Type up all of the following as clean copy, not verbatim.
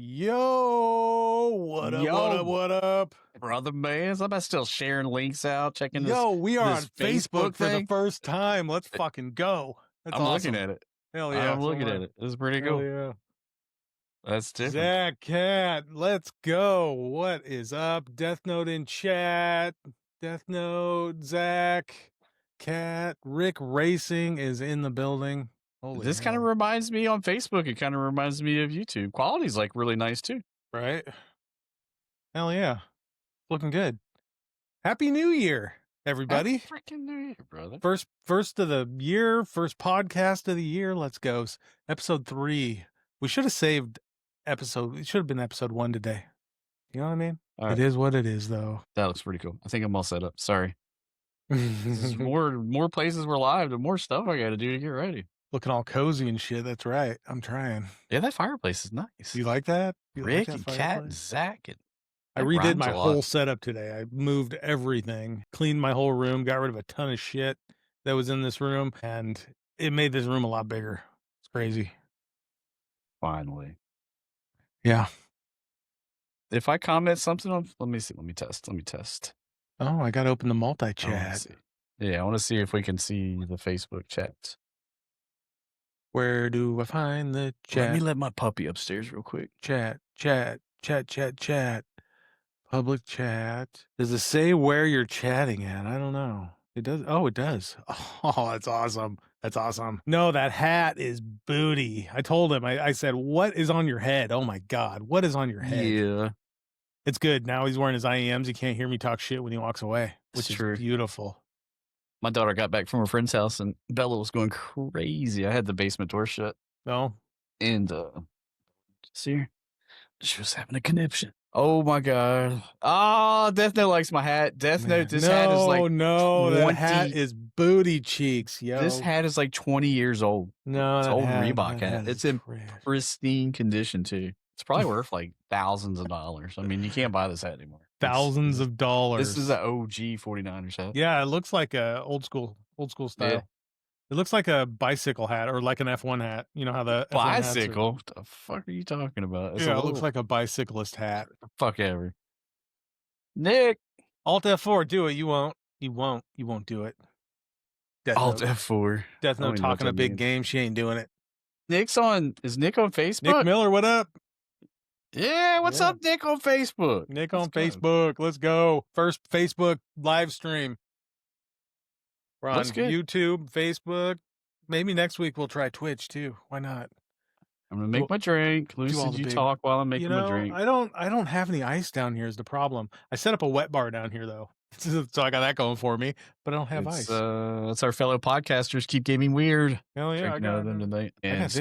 Yo, what up, what up, what up? Brother man, I'm still sharing links out, checking this. Yo, we are this on Facebook for the thing. first time. Let's fucking go. That's I'm awesome. looking at it. Hell yeah. I'm looking at it. It's pretty Hell cool. yeah. That's different. Zach Cat, let's go. What is up? Death Note in chat. Death Note, Zach, Cat, Rick Racing is in the building. Holy This kind of hell. reminds me on Facebook. It kind of reminds me of YouTube. Quality's like really nice too. Right? Hell yeah. Looking good. Happy New Year, everybody. Happy freaking New Year, brother. First of the year, first podcast of the year. Let's go. Episode 3. We should have saved episode. It should have been episode 1 today. You know what I mean? All right. It is what it is, though. That looks pretty cool. I think I'm all set up. Sorry. There's more places we're live, the more stuff I got to do to get ready. Looking all cozy and shit. That's right. I'm trying. Yeah, that fireplace is nice. You like that? Rick and Cat and Zach. I redid my whole setup today. I moved everything, cleaned my whole room, got rid of a ton of shit that was in this room, and it made this room a lot bigger. It's crazy. Finally. Yeah. If I comment something on, let me see. Let me test. Oh, I got to open the multi-chat. Yeah, I want to see if we can see the Facebook chat. Where do I find the chat? Let me let my puppy upstairs real quick. Chat. Public chat. Does it say where you're chatting at? I don't know. It does. Oh, it does. Oh, that's awesome. That's awesome. No, that hat is booty. I told him, I said, what is on your head? Oh my God. What is on your head? Yeah. It's good. Now he's wearing his IEMs. He can't hear me talk shit when he walks away, which is true. Beautiful. My daughter got back from her friend's house and Bella was going crazy. I had the basement door shut. Oh. And see her? She was having a conniption. Oh my God. Oh, Death Note likes my hat. Death Note, this hat is like that hat is booty cheeks, yo. This hat is like 20 years old. No, it's old Reebok hat. It's in pristine condition too. It's probably worth like thousands of dollars. I mean, you can't buy this hat anymore. Thousands of dollars. This is an OG 49ers hat. Yeah, it looks like a old school style. Yeah. It looks like a bicycle hat or like an F1 hat. You know how the bicycle? What the fuck are you talking about? It looks like a bicyclist hat. Fuck ever. Nick, Alt F4, do it. You won't do it. Alt F4. Death Note talking a big game. She ain't doing it. Is Nick on Facebook? Nick Miller, what up? Yeah, what's up, Nick on Facebook? Nick on Facebook. Let's go. First Facebook live stream. We're on YouTube, Facebook. Maybe next week we'll try Twitch too. Why not? I'm gonna make my drink. Lucid, you talk while I'm making my drink. I don't have any ice down here is the problem. I set up a wet bar down here though. So I got that going for me, but I don't have ice. That's our fellow podcasters keep getting weird. Hell yeah, drinking out of them tonight. And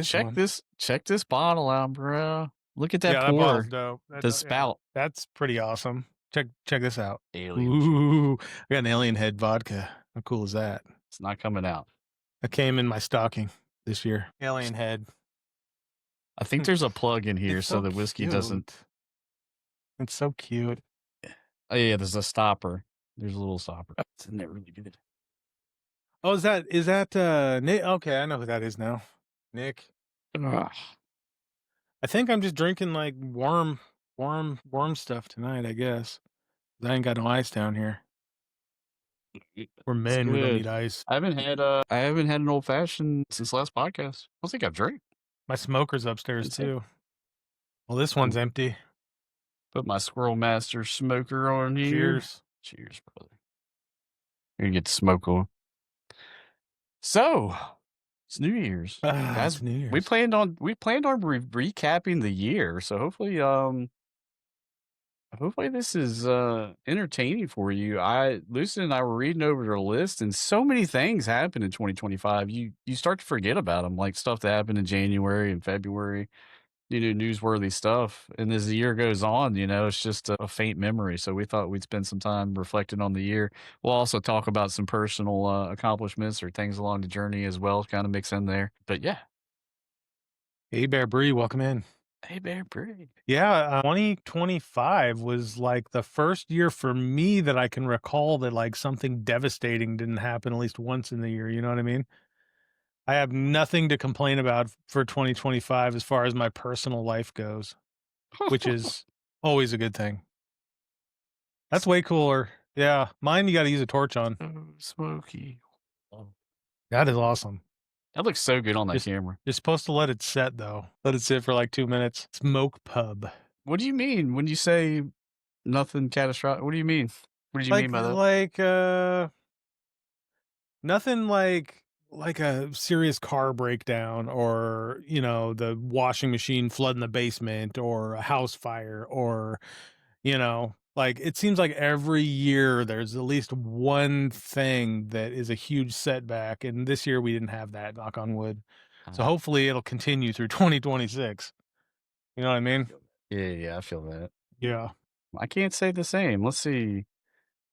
check this bottle out, bro. Look at that pour. The spout. That's pretty awesome. Check this out. Alien. Ooh, I got an alien head vodka. How cool is that? It's not coming out. It came in my stocking this year. Alien head. I think there's a plug in here so the whiskey doesn't. It's so cute. Oh yeah, there's a stopper. There's a little stopper. Isn't that really good? Oh, is that Nick? Okay, I know who that is now. Nick. Ugh. I think I'm just drinking like warm stuff tonight, I guess. I ain't got no ice down here. We're men, we don't need ice. I haven't had an old fashioned since last podcast. I don't think I've drank. My smoker's upstairs too. Well, this one's empty. Put my Squirrel Master smoker on here. Cheers, brother. Here you get the smoke on. So it's New Year's. Guys, it's New Year's. We planned on recapping the year. So hopefully this is entertaining for you. Lucid and I were reading over the list, and so many things happened in 2025. You start to forget about them, like stuff that happened in January and February, newsworthy stuff. And as the year goes on, it's just a faint memory. So we thought we'd spend some time reflecting on the year. We'll also talk about some personal accomplishments or things along the journey as well, kind of mix in there. But yeah. Hey, Bear Bree, welcome in. Hey, Bear Bree. Yeah, 2025 was like the first year for me that I can recall that like something devastating didn't happen at least once in the year. You know what I mean? I have nothing to complain about for 2025 as far as my personal life goes. which is always a good thing. That's way cooler. Yeah, mine you got to use a torch on. So smoky. Oh. That is awesome. That looks so good on that Just camera. you're supposed to let it set though. Let it sit for like 2 minutes. Smoke pub. What do you mean when you say nothing catastrophic? What do you mean? What did you mean by that? Nothing like a serious car breakdown or, the washing machine flood in the basement or a house fire or, like it seems like every year there's at least one thing that is a huge setback. And this year we didn't have that, knock on wood. So hopefully it'll continue through 2026. You know what I mean? Yeah, I feel that. Yeah. I can't say the same. Let's see.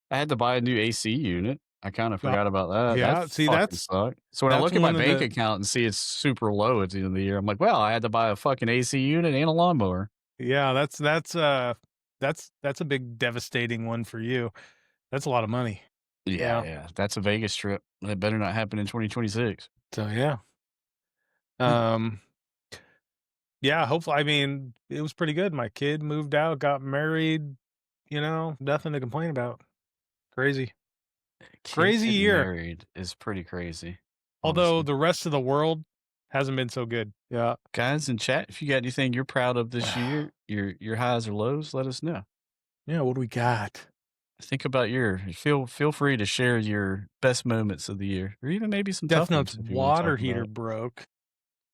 I had to buy a new AC unit. I kind of forgot about that. Yeah. That See, fucking sucked. So when I that's look at my one of bank the account and see it's super low at the end of the year, I'm like, well, I had to buy a fucking AC unit and a lawnmower. yeah, that's a big devastating one for you. That's a lot of money. Yeah. That's a Vegas trip. That better not happen in 2026. So yeah. Um yeah, hopefully I mean, it was pretty good. My kid moved out, got married, nothing to complain about. Crazy. Kid Crazy getting year. married is pretty crazy. Although Honestly. the rest of the world hasn't been so good. Yeah. Guys in chat, if you got anything you're proud of this year, your highs or lows, let us know. Yeah, what do we got? Think about feel free to share your best moments of the year, or even maybe some Death tough Note's ones if you want to water talk about heater it. broke.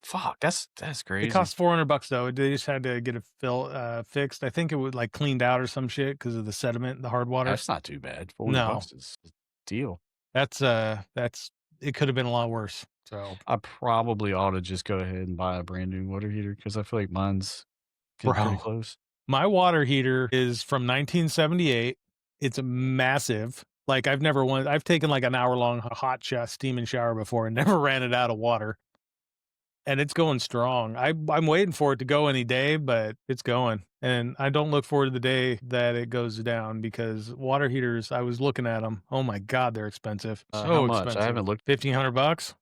Fuck, that's It crazy. cost $400 though. They just had to get it fixed. I think it was like cleaned out or some shit because of the sediment, the hard water. That's not too bad. No, $400 is a deal. that's it could have been a lot worse. So, I probably ought to just go ahead and buy a brand new water heater because I feel like mine's getting pretty bro, close. my water heater is from 1978. It's massive. Like I've taken like an hour long hot steaming shower before and never ran it out of water. And it's going strong. I'm waiting for it to go any day, but it's going. And I don't look forward to the day that it goes down because water heaters, I was looking at them. Oh my God, they're expensive. How So much? I expensive. haven't looked. $1,500.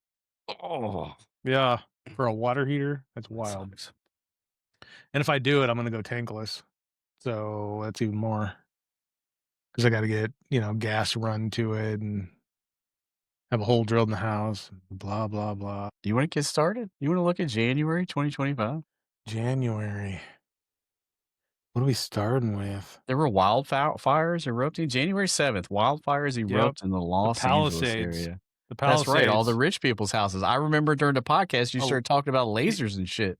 Oh, Yeah. For a water heater. That's that wild. sucks. And if I do it, I'm going to go tankless. So that's even more because I got to get, gas run to it and have a hole drilled in the house, blah, blah, blah. Do you want to get started? You want to look at January 2025? January. What are we starting with? There were wildfires erupting January 7th. Wildfires erupt in the Los Angeles area. The That's Palisades. right, all the rich people's houses. I remember during the podcast, you Oh, started talking about lasers and shit.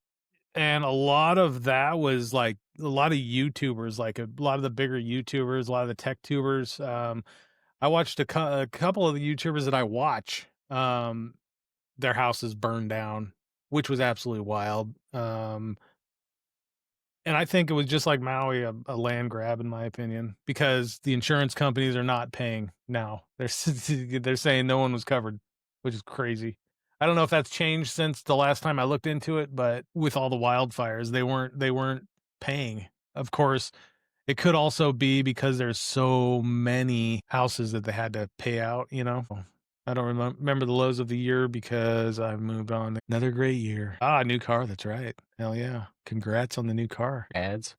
And a lot of that was like a lot of YouTubers, like a lot of the bigger YouTubers, a lot of the tech tubers. I watched a couple of the YouTubers that I watch. Their houses burned down, which was absolutely wild. And I think it was just like Maui, a land grab, in my opinion, because the insurance companies are not paying now. They're saying no one was covered, which is crazy. I don't know if that's changed since the last time I looked into it, but with all the wildfires, they weren't paying. Of course, it could also be because there's so many houses that they had to pay out. I don't remember the lows of the year because I've moved on. Another great year. New car. That's right. Hell yeah. Congrats on the new car. Ads.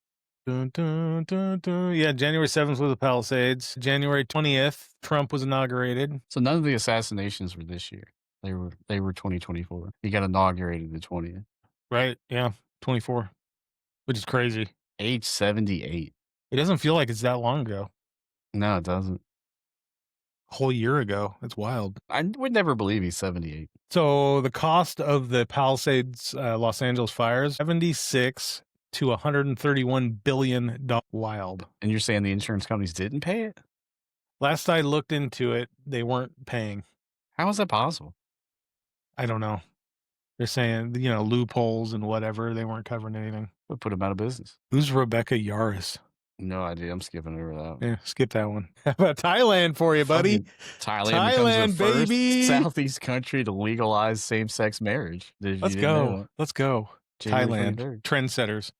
Dun, dun, dun, dun. Yeah, January 7th was the Palisades. January 20th, Trump was inaugurated. So none of the assassinations were this year. They were 2024. He got inaugurated the 20th. Right. Yeah. 24, which is crazy. Age 78. It doesn't feel like it's that long ago. No, it doesn't. A whole year ago. That's wild. I would never believe he's 78. So the cost of the Palisades, Los Angeles fires, 76 to $131 billion. Wild. And you're saying the insurance companies didn't pay it? Last I looked into it, they weren't paying. How is that possible? I don't know. They're saying, loopholes and whatever. They weren't covering anything. Would put him out of business. Who's Rebecca Yaris? No idea. I'm skipping over that. Yeah, skip that one. How about Thailand for you, buddy? Thailand becomes the baby. first Southeast country to legalize same-sex marriage. Let's go. Let's go. January Thailand. 23rd. Trendsetters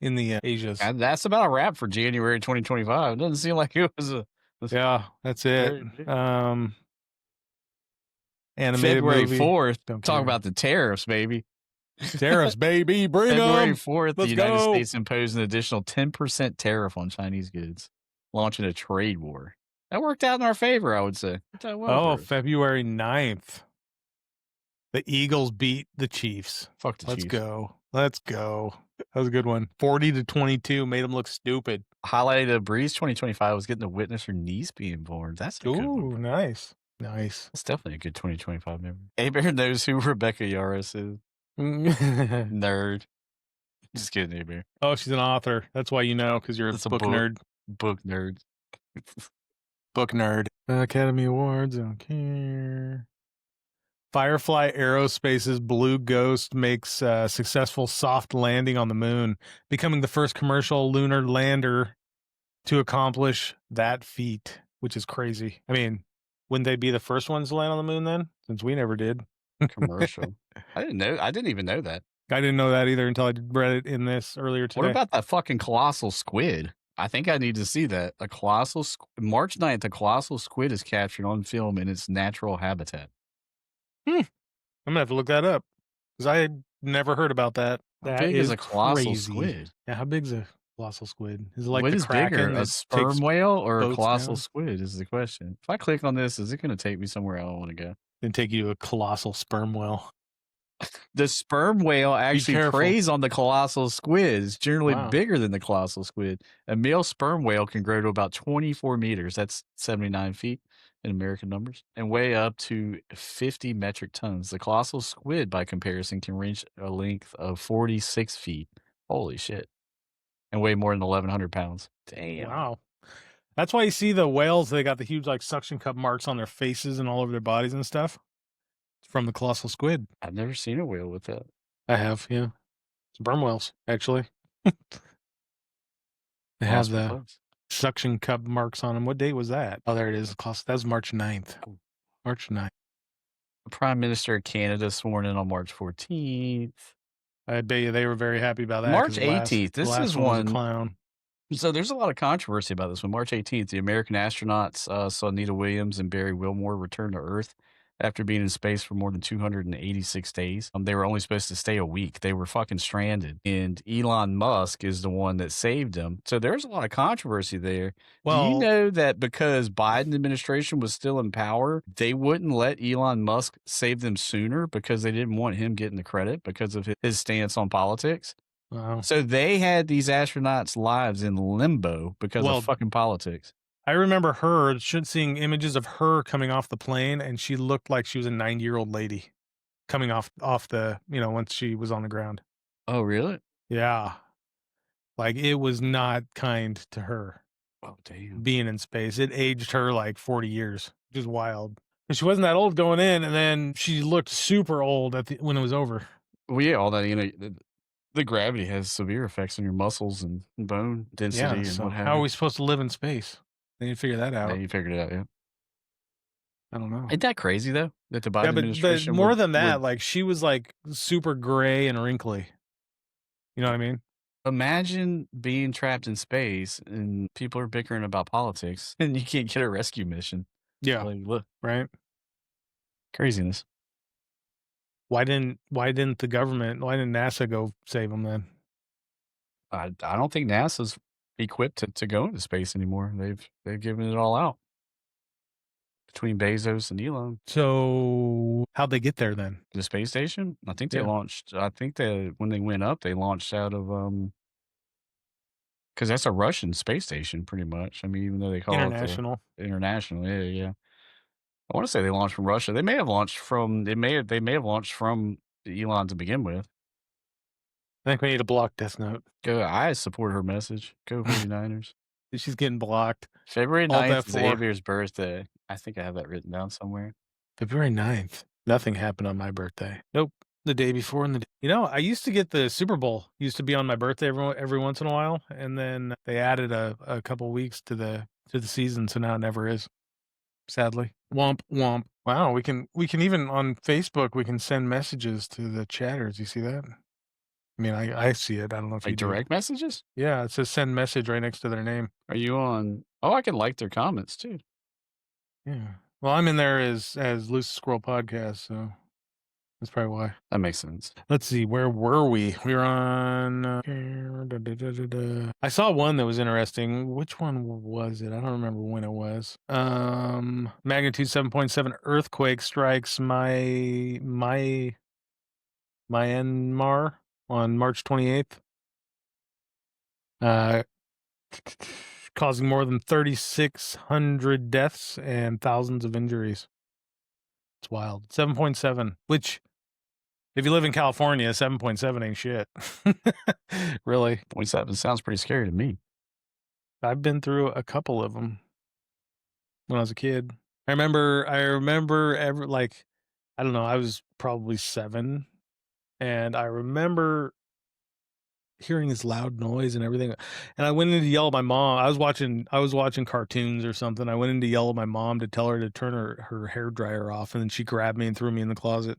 in the Asias. And that's about a wrap for January 2025. It doesn't seem like it was a... Yeah, that's it. Animated February movie. 4th, Don't talk care. about the tariffs, baby. Tariffs, baby, bring February them. 4th, the Let's United go. States imposed an additional 10% tariff on Chinese goods, launching a trade war. That worked out in our favor, I would say. Worked out well Oh, for us. February 9th. The Eagles beat the Chiefs. Fuck the Let's Chiefs. go. Let's go. That was a good one. 40-22 made them look stupid. Highlight of Breeze 2025 was getting to witness her niece being born. That's a good one. Ooh, nice. Nice. That's definitely a good 2025 memory. A-Bear knows who Rebecca Yaros is. Oh, Nerd. Just kidding, A-Bear. she's an author. That's why you know, because you're That's a book nerd. Book nerd. Book nerd. Academy Awards, I don't care. Firefly Aerospace's Blue Ghost makes a successful soft landing on the moon, becoming the first commercial lunar lander to accomplish that feat, which is crazy. I mean, wouldn't they be the first ones to land on the moon then? Since we never did. Commercial. I didn't even know that. I didn't know that either until I read it in this earlier today. What about that fucking colossal squid? I think I need to see that. March 9th, a colossal squid is captured on film in its natural habitat. I'm gonna have to look that up because I had never heard about that. How That big is is a colossal crazy. squid? Yeah, how big's a colossal squid? Is it like What the is bigger, Kraken a that sperm takes whale or a boats colossal down? squid is the question. If I click on this, is it going to take me somewhere I don't want to go? Then take you to a colossal sperm whale? The sperm whale actually careful. preys on the colossal squid. It's generally Wow. bigger than the colossal squid. A male sperm whale can grow to about 24 meters. That's 79 feet in American numbers, and weigh up to 50 metric tons. The colossal squid, by comparison, can reach a length of 46 feet. Holy shit. And weigh more than 1,100 pounds. Damn. Wow. That's why you see the whales, they got the huge like suction cup marks on their faces and all over their bodies and stuff. It's from the colossal squid. I've never seen a whale with that. I have, yeah. Sperm whales, actually. They have the suction cup marks on them. What date was that? Oh, there it is. That was March 9th. March 9th. The Prime Minister of Canada sworn in on March 14th. I bet you they were very happy about that. March 18th. This is one. one. Was a clown. So there's a lot of controversy about this one. March 18th, the American astronauts Sonita Williams and Barry Wilmore returned to Earth after being in space for more than 286 days. They were only supposed to stay a week. They were fucking stranded. And Elon Musk is the one that saved them. So there's a lot of controversy there. Well, do you know that because Biden administration was still in power, they wouldn't let Elon Musk save them sooner because they didn't want him getting the credit because of his stance on politics? Wow. So they had these astronauts' lives in limbo because of fucking politics. I remember seeing images of her coming off the plane, and she looked like she was a 90-year-old lady coming off the, once she was on the ground. Oh, really? Yeah. Like, it was not kind to her. Oh, damn. Being in space. It aged her like 40 years, which is wild. And she wasn't that old going in, and then she looked super old when it was over. Well, yeah, all that, the gravity has severe effects on your muscles and bone density and what have you. How are we supposed to live in space? They didn't figure that out. Yeah, you figured it out, yeah. I don't know. Ain't that crazy, though? That the Biden administration but more than that, like, she was, like, super gray and wrinkly. You know what I mean? Imagine being trapped in space and people are bickering about politics and you can't get a rescue mission. Yeah. Like, look. Right? Craziness. Why didn't NASA go save them then? I don't think NASA's equipped to go into space anymore. They've given it all out between Bezos and Elon. So how'd they get there then? The space station? I think they launched. I think when they went up, they launched out of because that's a Russian space station, pretty much. I mean, even though they call international. it international, yeah. I want to say they launched from Russia. They may have launched from. They may have launched from Elon to begin with. I think we need to block Death Note. I support her message. Go 49ers. She's getting blocked. February 9th is Avery's birthday. I think I have that written down somewhere. February 9th. Nothing happened on my birthday. Nope. The day before and I used to get the Super Bowl. Used to be on my birthday every once in a while, and then they added a couple weeks to the season, so now it never is. Sadly. Womp womp. Wow, we can even on Facebook we can send messages to the chatters. You see that? I mean, I see it. I don't know if like you do. direct messages? Yeah, it says send message right next to their name. Are you on? Oh, I can like their comments too. Yeah. Well, I'm in there as Lucid Squrl Podcast, so That's probably why. That makes sense. Let's see, where were we? We were on. I saw one that was interesting. Which one was it? I don't remember when it was. Magnitude 7.7 earthquake strikes Myanmar on March 28th. Causing more than 3,600 deaths and thousands of injuries. It's wild. 7.7, which, if you live in California, 7.7 ain't shit. Really. 0.7 sounds pretty scary to me. I've been through a couple of them when I was a kid. I remember I don't know, I was probably 7, and I remember hearing this loud noise and everything, and I went in to yell at my mom. I was watching cartoons or something. I went in to yell at my mom to tell her to turn her hair dryer off, and then she grabbed me and threw me in the closet.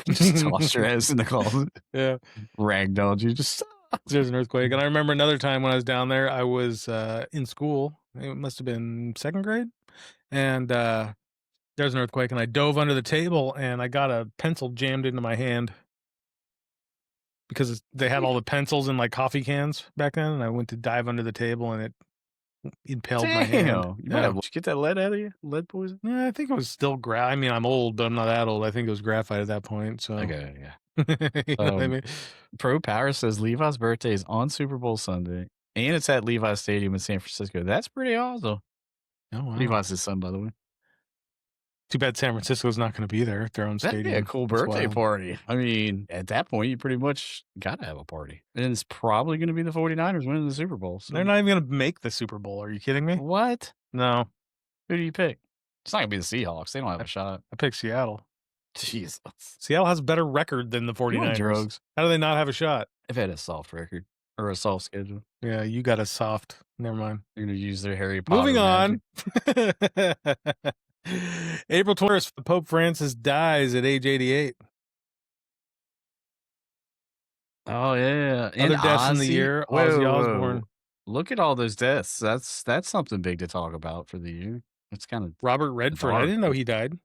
Just tossed your ass in the closet. Yeah. Ragdolled you. Just There's an earthquake. And I remember another time when I was down there, I was in school. It must have been 2nd grade. And there's an earthquake, and I dove under the table, and I got a pencil jammed into my hand because they had all the pencils in like coffee cans back then. And I went to dive under the table, and it impaled my hand. You might have. Did you get that lead out of you? Lead poison? Yeah, I think it was still I mean, I'm old, but I'm not that old. I think it was graphite at that point. So Okay, yeah. You know what I mean? Pro Power says Levi's birthday is on Super Bowl Sunday, and it's at Levi's Stadium in San Francisco. That's pretty awesome. Oh, wow. Levi's his son, by the way. Too bad San Francisco's not going to be there at their own stadium. That'd be a cool birthday party. I mean, at that point, you pretty much got to have a party. And it's probably going to be the 49ers winning the Super Bowl. So. They're not even going to make the Super Bowl. Are you kidding me? What? No. Who do you pick? It's not going to be the Seahawks. They don't have a shot. I picked Seattle. Jesus. Seattle has a better record than the 49ers. Drugs. How do they not have a shot? They've had a soft record or a soft schedule. Yeah, you got a soft. Never mind. They're going to use their Harry Potter. Moving on. April 20th, Pope Francis dies at age 88. Oh, yeah. Other deaths in the year, Ozzy Osbourne. Look at all those deaths. That's something big to talk about for the year. It's kind of Robert Redford. I didn't know he died.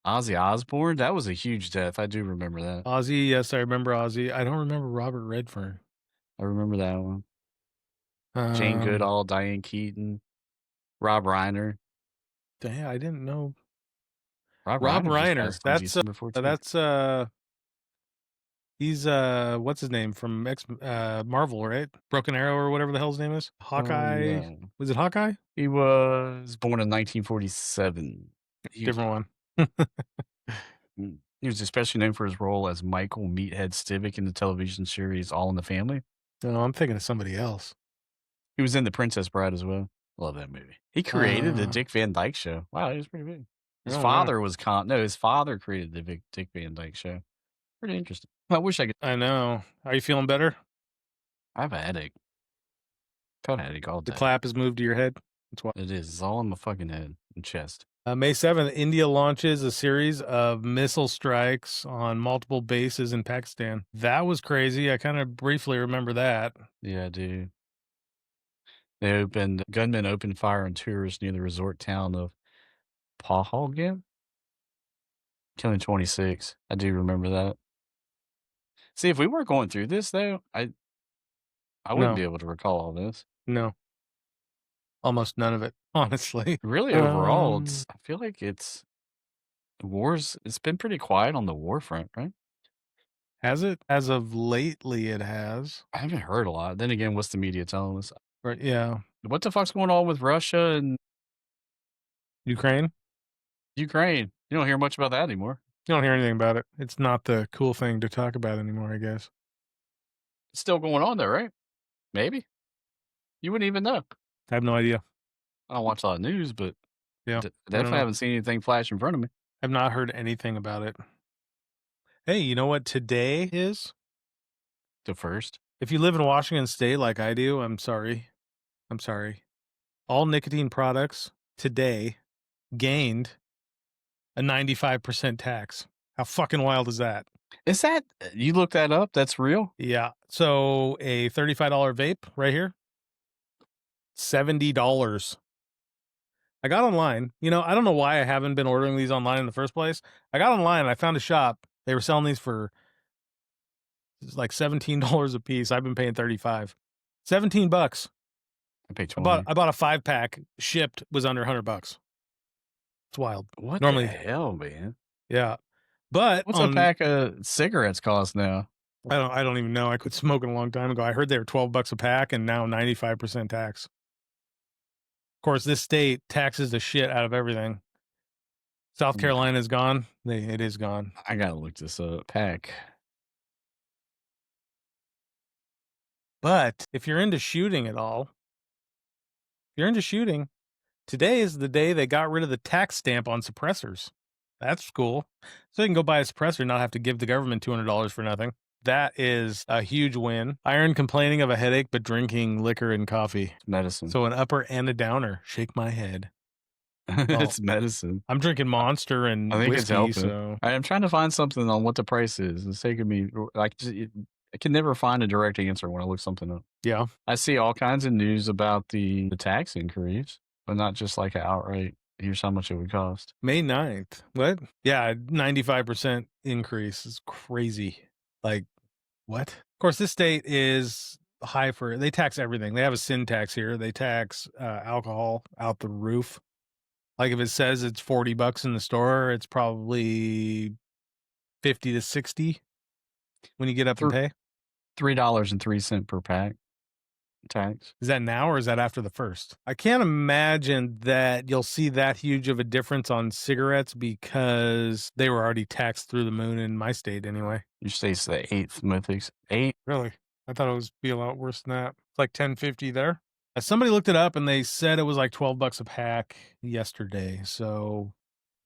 Ozzy Osbourne. That was a huge death. I do remember that. Ozzy, yes, I remember Ozzy. I don't remember Robert Redford. I remember that one. Jane Goodall, Diane Keaton, Rob Reiner. Damn, I didn't know. Rob Reiner. He's what's his name from Marvel, right? Broken Arrow or whatever the hell his name is. Hawkeye. Yeah. Was it Hawkeye? He was born in 1947. Different one. He was especially known for his role as Michael Meathead Stivic in the television series All in the Family. No, I'm thinking of somebody else. He was in The Princess Bride as well. Love that movie. He created the Dick Van Dyke Show. Wow, he was pretty big. His father was his father created the Dick Van Dyke Show. Pretty interesting. I wish I could. I know. Are you feeling better? I have a headache. I've had a headache all day. The clap has moved to your head? That's why. It is. It's all in my fucking head and chest. May 7th, India launches a series of missile strikes on multiple bases in Pakistan. That was crazy. I kind of briefly remember that. Yeah, dude. Gunmen opened fire on tourists near the resort town of Pahalgam, killing 26. I do remember that. See, if we weren't going through this, though, I wouldn't be able to recall all this. No. Almost none of it, honestly. Really, overall, I feel like it's been pretty quiet on the war front, right? Has it? As of lately, it has. I haven't heard a lot. Then again, what's the media telling us? Right, yeah. What the fuck's going on with Russia and Ukraine? Ukraine. You don't hear much about that anymore. You don't hear anything about it. It's not the cool thing to talk about anymore, I guess. It's still going on there, right? Maybe. You wouldn't even know. I have no idea. I don't watch a lot of news, but yeah, definitely haven't seen anything flash in front of me. I've not heard anything about it. Hey, you know what today is? The 1st. If you live in Washington State like I do, I'm sorry. All nicotine products today gained a 95% tax. How fucking wild is that? Is that, you looked that up? That's real? Yeah. So a $35 vape right here, $70. I got online. I don't know why I haven't been ordering these online in the first place. I got online and I found a shop They were selling these for like $17 a piece. I've been paying 35. $17. I pay I bought 20. I bought a 5-pack, shipped, was under $100. It's wild. What the Normally, hell, man? yeah. But What's a on pack of cigarettes cost now? I don't even know. I quit smoking a long time ago. I heard they were $12 a pack and now 95% tax. Of course, this state taxes the shit out of everything. South Carolina is gone. It is gone. I gotta look this up. Pack. But if you're into shooting at all, today is the day they got rid of the tax stamp on suppressors. That's cool. So you can go buy a suppressor and not have to give the government $200 for nothing. That is a huge win. Iron complaining of a headache, but drinking liquor and coffee. Medicine. So an upper and a downer. Shake my head. It's medicine. I'm drinking Monster and I think whiskey, it's helping. so I'm trying to find something on what the price is. It's taking me like I can never find a direct answer when I look something up. yeah. I see all kinds of news about the tax increase, but not just like an outright. Here's how much it would cost. May 9th. What? Yeah, 95% increase is crazy. Like, what? Of course, this state is high for, they tax everything. They have a sin tax here. They tax alcohol out the roof. Like if it says it's $40 in the store, it's probably 50 to 60 when you get up and pay. $3.03 per pack tax. Is that now or is that after the first? I can't imagine that you'll see that huge of a difference on cigarettes because they were already taxed through the moon in my state anyway. Your state's the 8th mythics. 8? Really? I thought it was be a lot worse than that. It's like $10.50 there. Somebody looked it up and they said it was like $12 a pack yesterday. So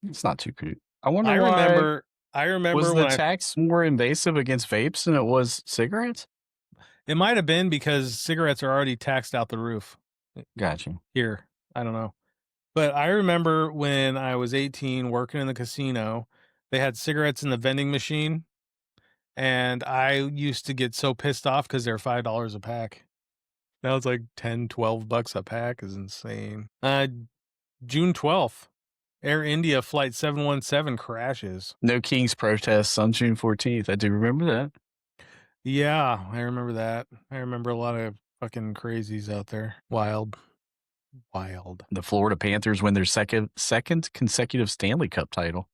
It's not too cute. I wonder I why. remember Was when the tax more invasive against vapes than it was cigarettes? it might have been because cigarettes are already taxed out the roof Gotcha. here. I don't know. But I remember when I was 18 working in the casino, they had cigarettes in the vending machine. And I used to get so pissed off because they're $5 a pack. Now it's like $10-12 a pack is insane. June 12th, Air India Flight 717 crashes. No King's protests on June 14th. I do remember that. Yeah, I remember that. I remember a lot of fucking crazies out there. Wild. The Florida Panthers win their second consecutive Stanley Cup title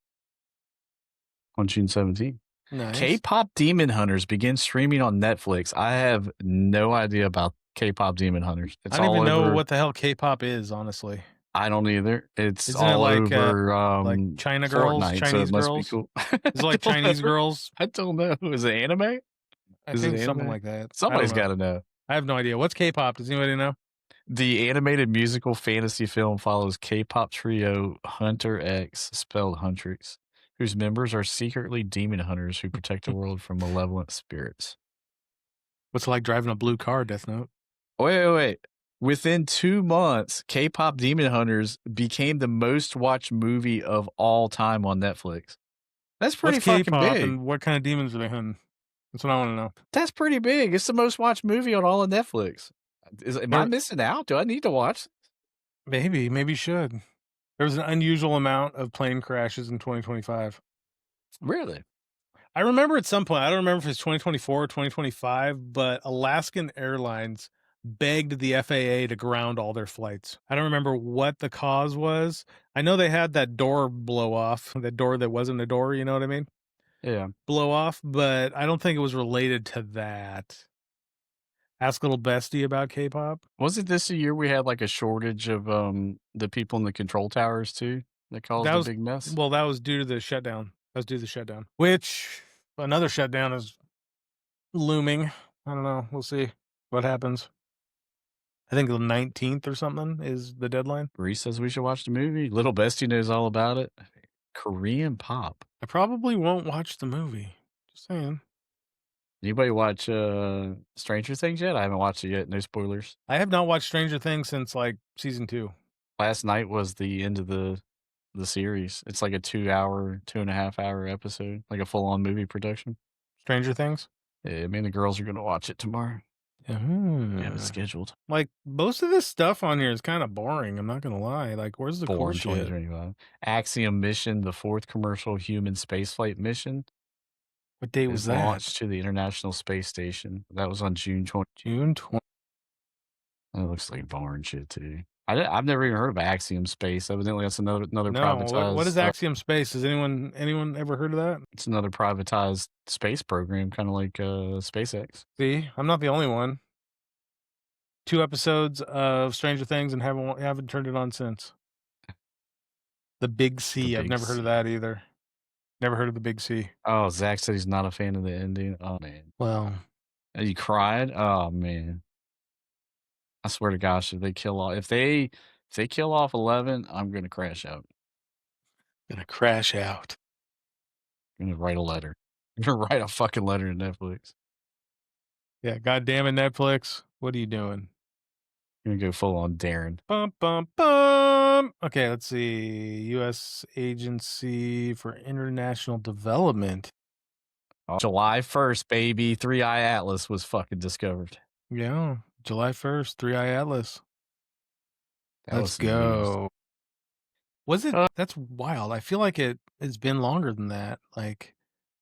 on June 17th. Nice. K-pop Demon Hunters begin streaming on Netflix. I have no idea about K-pop Demon Hunters. It's I don't all even over, know what the hell K-pop is, honestly. I don't either. It's Isn't it all like, over like China girls, Fortnite, so Chinese it must girls? be cool. Is it like Chinese girls? I don't know. Is it anime? I Is think it something anime? like that. Somebody's I don't got to know. I have no idea. What's K-pop? Does anybody know? The animated musical fantasy film follows K-pop trio Hunter X, spelled Huntrix, whose members are secretly demon hunters who protect the world from malevolent spirits. What's it like driving a blue car, Death Note? Wait. Within 2 months, K-pop Demon Hunters became the most watched movie of all time on Netflix. That's pretty What's fucking K-pop big. and what kind of demons are they hunting? That's what I want to know. That's pretty big. It's the most watched movie on all of Netflix. Am I missing out? Do I need to watch? Maybe you should. There was an unusual amount of plane crashes in 2025. Really? I remember at some point, I don't remember if it's 2024 or 2025, but Alaskan Airlines begged the FAA to ground all their flights. I don't remember what the cause was. I know they had that door blow off, that door that wasn't a door, you know what I mean? Yeah. Blow off, but I don't think it was related to that. Ask Little Bestie about K-pop. Wasn't this a year we had like a shortage of the people in the control towers too? That caused a big mess. Well, that was due to the shutdown. Which another shutdown is looming. I don't know. We'll see what happens. I think the 19th or something is the deadline. Reese says we should watch the movie. Little Bestie knows all about it. Korean pop. I probably won't watch the movie. Just saying. Anybody watch Stranger Things yet? I haven't watched it yet. No spoilers. I have not watched Stranger Things since like season 2. Last night was the end of the series. It's like a 2.5 hour episode, like a full on movie production. Stranger Things? Yeah, me and the girls are going to watch it tomorrow. We have it scheduled. Like most of this stuff on here is kind of boring. I'm not going to lie. Like, where's the cool shit? Axiom Mission, the 4th commercial human spaceflight mission. What date was Is that? launched to the International Space Station. That was on June 20. June 20th. It looks like barn shit too. I've never even heard of Axiom Space. Evidently, that's another No, what is privatized. Axiom Space? Has anyone ever heard of that? It's another privatized space program, kind of like SpaceX. See, I'm not the only one. 2 episodes of Stranger Things and haven't turned it on since. The Big C. I've Big never heard of C. that either. Never heard of the Big C. Oh, Zach said he's not a fan of the ending. Oh man, Well, and you cried. Oh man, I swear to gosh, if they kill off 11, I'm gonna crash out. gonna crash out. I'm gonna write a letter. I'm gonna write a fucking letter to Netflix. Yeah, goddamn it, Netflix. What are you doing? I'm gonna go full on Darren. Bum bum bum. Okay, let's see. U.S. Agency for International Development. July 1st, baby. 3-Eye Atlas was fucking discovered. Yeah, July 1st, 3-Eye Atlas. Let's go. Was it? That's wild. I feel like it's been longer than that. Like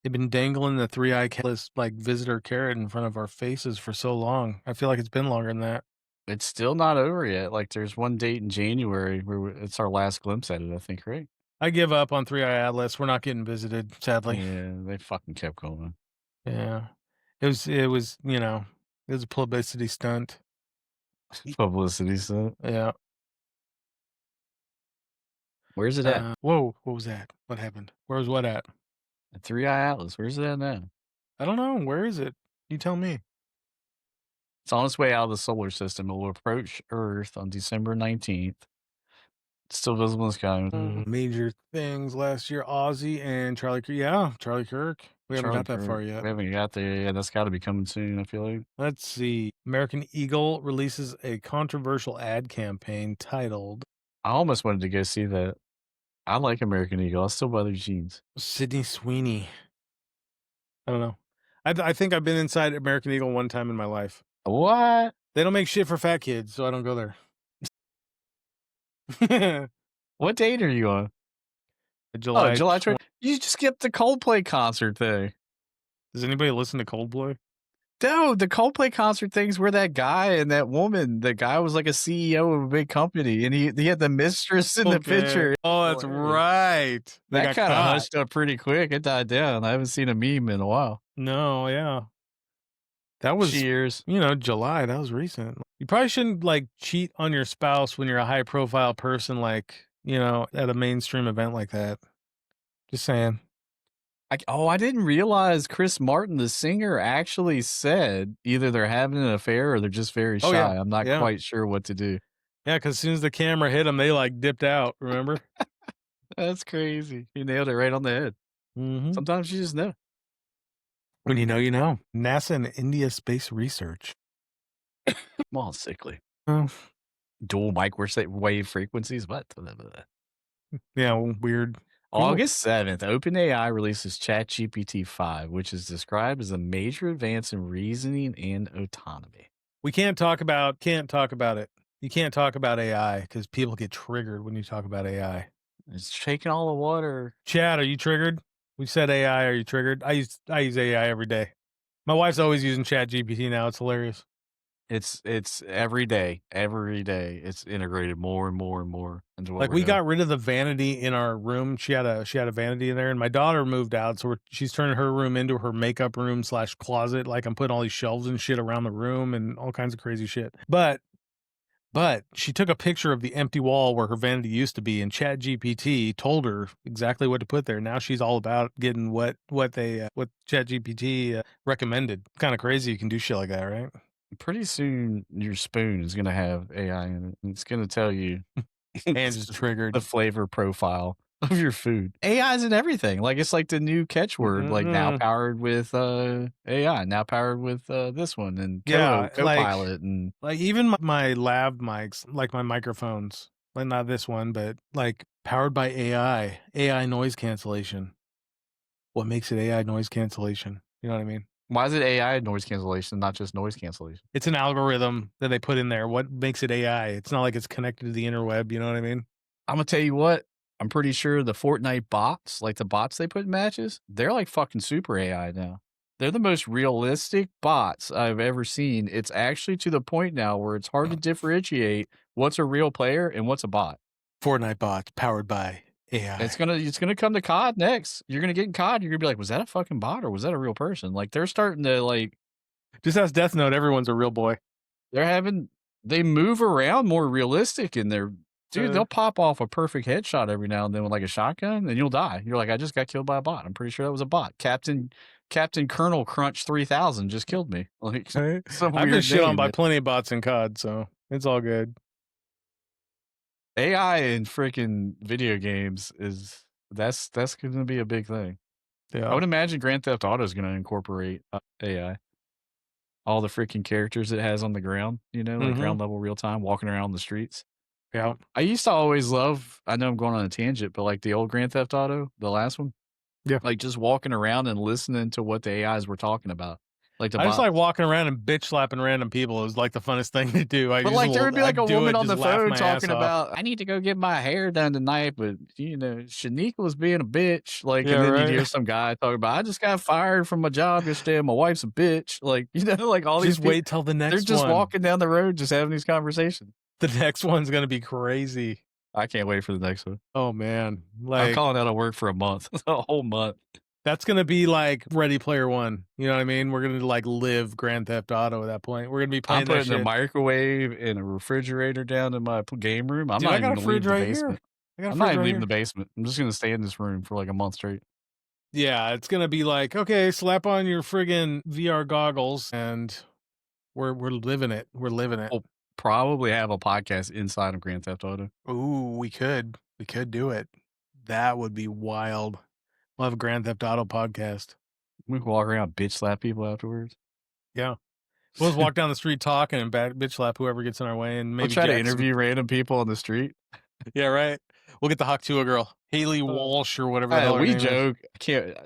they've been dangling the 3-Eye Atlas like visitor carrot in front of our faces for so long. I feel like it's been longer than that. It's still not over yet. Like there's one date in January where it's our last glimpse at it, I think, right? I give up on 3-Eye Atlas. We're not getting visited, sadly. Yeah, they fucking kept going. Yeah. It was, it was a publicity stunt. Publicity stunt. Yeah. Where's it at? Whoa, what was that? What happened? Where's what at? The 3-Eye Atlas. Where's it at now? I don't know. Where is it? You tell me. It's on its way out of the solar system. It will approach Earth on December 19th. It's still visible in the sky. Major things last year, Ozzy and Charlie Kirk. Yeah, Charlie Kirk. We haven't got that far yet. We haven't got there. Yeah, that's got to be coming soon, I feel like. Let's see. American Eagle releases a controversial ad campaign titled I almost wanted to go see that. I like American Eagle. I still buy their jeans. Sydney Sweeney. I don't know. I think I've been inside American Eagle one time in my life. What? They don't make shit for fat kids, so I don't go there. What date are you on? July 20th. You just skipped the Coldplay concert thing. Does anybody listen to Coldplay? Dude, the Coldplay concert things where that guy and that woman, the guy was like a CEO of a big company and he had the mistress in the picture. Oh, that's right. That kind of hushed up pretty quick. It died down. I haven't seen a meme in a while. No, yeah. That was, Cheers. July. That was recent. You probably shouldn't like cheat on your spouse when you're a high profile person, like, at a mainstream event like that. Just saying. I didn't realize Chris Martin, the singer, actually said either they're having an affair or they're just very shy. Yeah. I'm not quite sure what to do. Yeah, because as soon as the camera hit them, they like dipped out, remember? That's crazy. You nailed it right on the head. Mm-hmm. Sometimes you just know. When you know, you know. NASA and India Space Research. I'm all sickly. Dual microwave frequencies? What? Yeah, weird. Cool. August 7th, OpenAI releases ChatGPT 5, which is described as a major advance in reasoning and autonomy. We can't talk about it. You can't talk about AI because people get triggered when you talk about AI. It's shaking all the water. Chad, are you triggered? We said AI. Are you triggered? I use AI every day. My wife's always using ChatGPT now. It's hilarious. It's every day. It's integrated more and more and more into what like we got rid of the vanity in our room. She had a vanity in there, and my daughter moved out, so she's turning her room into her makeup room / closet. Like I'm putting all these shelves and shit around the room and all kinds of crazy shit. But she took a picture of the empty wall where her vanity used to be, and ChatGPT told her exactly what to put there. Now she's all about getting what ChatGPT recommended. Kind of crazy. You can do shit like that, right? Pretty soon, your spoon is going to have AI in it. It's going to tell you and just triggered the flavor profile of your food. AI is in everything. Like it's like the new catchword, like now powered with AI, now powered with this one and Copilot and like even my lav mics, like my microphones, like not this one, but like powered by AI noise cancellation. What makes it AI noise cancellation? You know what I mean? Why is it AI noise cancellation, not just noise cancellation? It's an algorithm that they put in there. What makes it AI? It's not like it's connected to the interweb. You know what I mean? I'm going to tell you what. I'm pretty sure the Fortnite bots, like the bots they put in matches, they're like fucking super AI now. They're the most realistic bots I've ever seen. It's actually to the point now where it's hard to differentiate what's a real player and what's a bot. Fortnite bots powered by AI. It's gonna come to COD next. You're gonna get in COD. You're gonna be like, was that a fucking bot or was that a real person? Like they're starting to like Just as Death Note, everyone's a real boy. they move around more realistic in their dude. They'll pop off a perfect headshot every now and then with like a shotgun, and you'll die. You're like, I just got killed by a bot. I'm pretty sure that was a bot. Captain Colonel Crunch 3000 just killed me. Like Right? some I've been weird shit on name by that- plenty of bots in COD, so it's all good. AI in freaking video games is that's going to be a big thing. Yeah. I would imagine Grand Theft Auto is going to incorporate AI. All the freaking characters it has on the ground, like ground level real time, walking around the streets. Yeah. I used to always love, I know I'm going on a tangent, but like the old Grand Theft Auto, the last one. Yeah. Like just walking around and listening to what the AIs were talking about. Like I just like walking around and bitch slapping random people. It was like the funnest thing to do. But like there would be like a woman on the phone talking about, I need to go get my hair done tonight, but Shaniqua was being a bitch. Like, Yeah, and then right. you'd hear some guy talking about, I just got fired from my job yesterday. My wife's a bitch. Like, like all these Just wait till the next they're just one. walking down the road, just having these conversations. The next one's gonna be crazy. I can't wait for the next one. Oh man. I'm Like calling out of work for a month, a whole month. that's gonna be like Ready Player One. You know what I mean? We're gonna like live Grand Theft Auto at that point. We're gonna be playing I'm that putting a shit. microwave and a refrigerator down in my game room. I'm Dude, not I got even a going to leave fridge the right basement. here. I got a I'm fridge not even right leaving here. the basement. I'm just going to stay in this room for like a month straight. Yeah, it's gonna be like, okay, slap on your friggin' VR goggles and we're living it. We're living it. We'll probably have a podcast inside of Grand Theft Auto. Ooh, we could do it. That would be wild. We'll have a Grand Theft Auto podcast. We can walk around, bitch slap people afterwards. Yeah. We'll just walk down the street talking and bitch slap whoever gets in our way, and We'll maybe try to get some- interview random people on the street. Yeah, right. We'll get the Haktua girl, Haley Walsh or whatever. The hell her We name is. joke. I can't.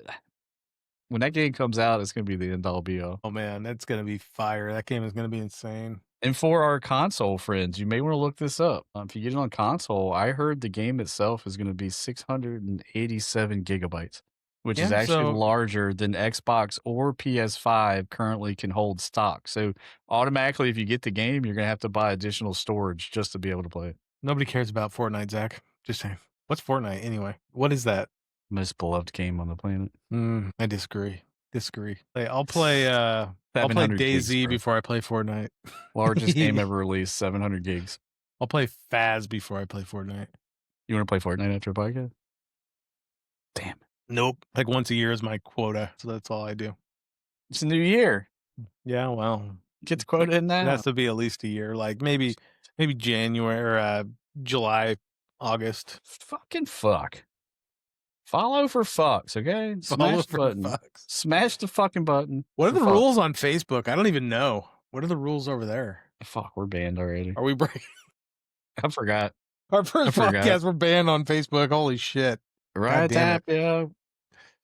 When that game comes out, it's going to be the end all be all. Oh man, that's gonna be fire. That game is gonna be insane. And for our console friends, you may want to look this up. If you get it on console, I heard the game itself is going to be 687 gigabytes, which is Yeah, actually so- larger than Xbox or PS5 currently can hold stock. So automatically, if you get the game, you're going to have to buy additional storage just to be able to play it. Nobody cares about Fortnite, Zach. Just saying. What's Fortnite anyway? What is that? Most beloved game on the planet. I disagree. Hey, I'll play. I'll play 700 gigs, DayZ bro. before I play Fortnite. Largest game ever released, 700 gigs. I'll play Faz before I play Fortnite. You want to play Fortnite after a podcast? Damn. Nope. Like once a year is my quota, so that's all I do. It's a new year. Yeah, well, Get the quota in it now. has to be at least a year. Like maybe January or July, August. Fucking fuck. Follow for fucks, okay? Follow Smash the for button. fucks. Smash the fucking button. What are for the fuck. rules on Facebook? I don't even know. What are the rules over there? Fuck, we're banned already. Are we breaking I forgot. our first forgot. podcast? We're banned on Facebook. Holy shit! Right damn tap, yo.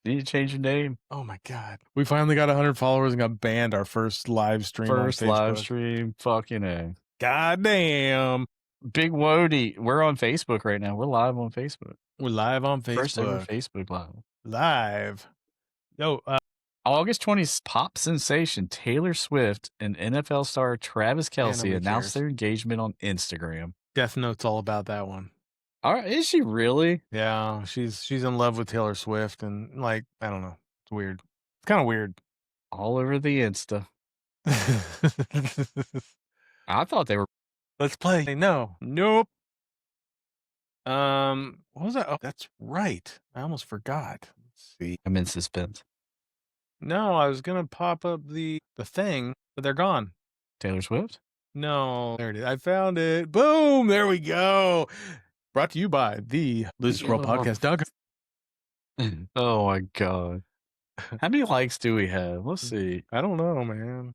Need to change your name. Oh my god! We finally got 100 followers and got banned our first live stream. First on live Facebook. stream. Fucking A. God damn! Big Wody. We're on Facebook right now. We're live on Facebook. We're live on Facebook. First ever Facebook live. Live. Yo, August 20th, pop sensation Taylor Swift and NFL star Travis Kelce nobody announced cares. their engagement on Instagram. Death Note's all about that one. All right, is she really? Yeah, she's in love with Taylor Swift, and like I don't know, it's weird. It's kind of weird. All over the Insta. I thought they were. Let's play. No, nope. What was that? Oh, that's right. I almost forgot. Let's see. I'm in suspense. No, I was gonna pop up the thing, but they're gone. Taylor Swift? No, there it is. I found it. Boom! There we go. Brought to you by the Lucid Squrl Podcast. Doug. Oh my god. How many likes do we have? Let's see. I don't know, man.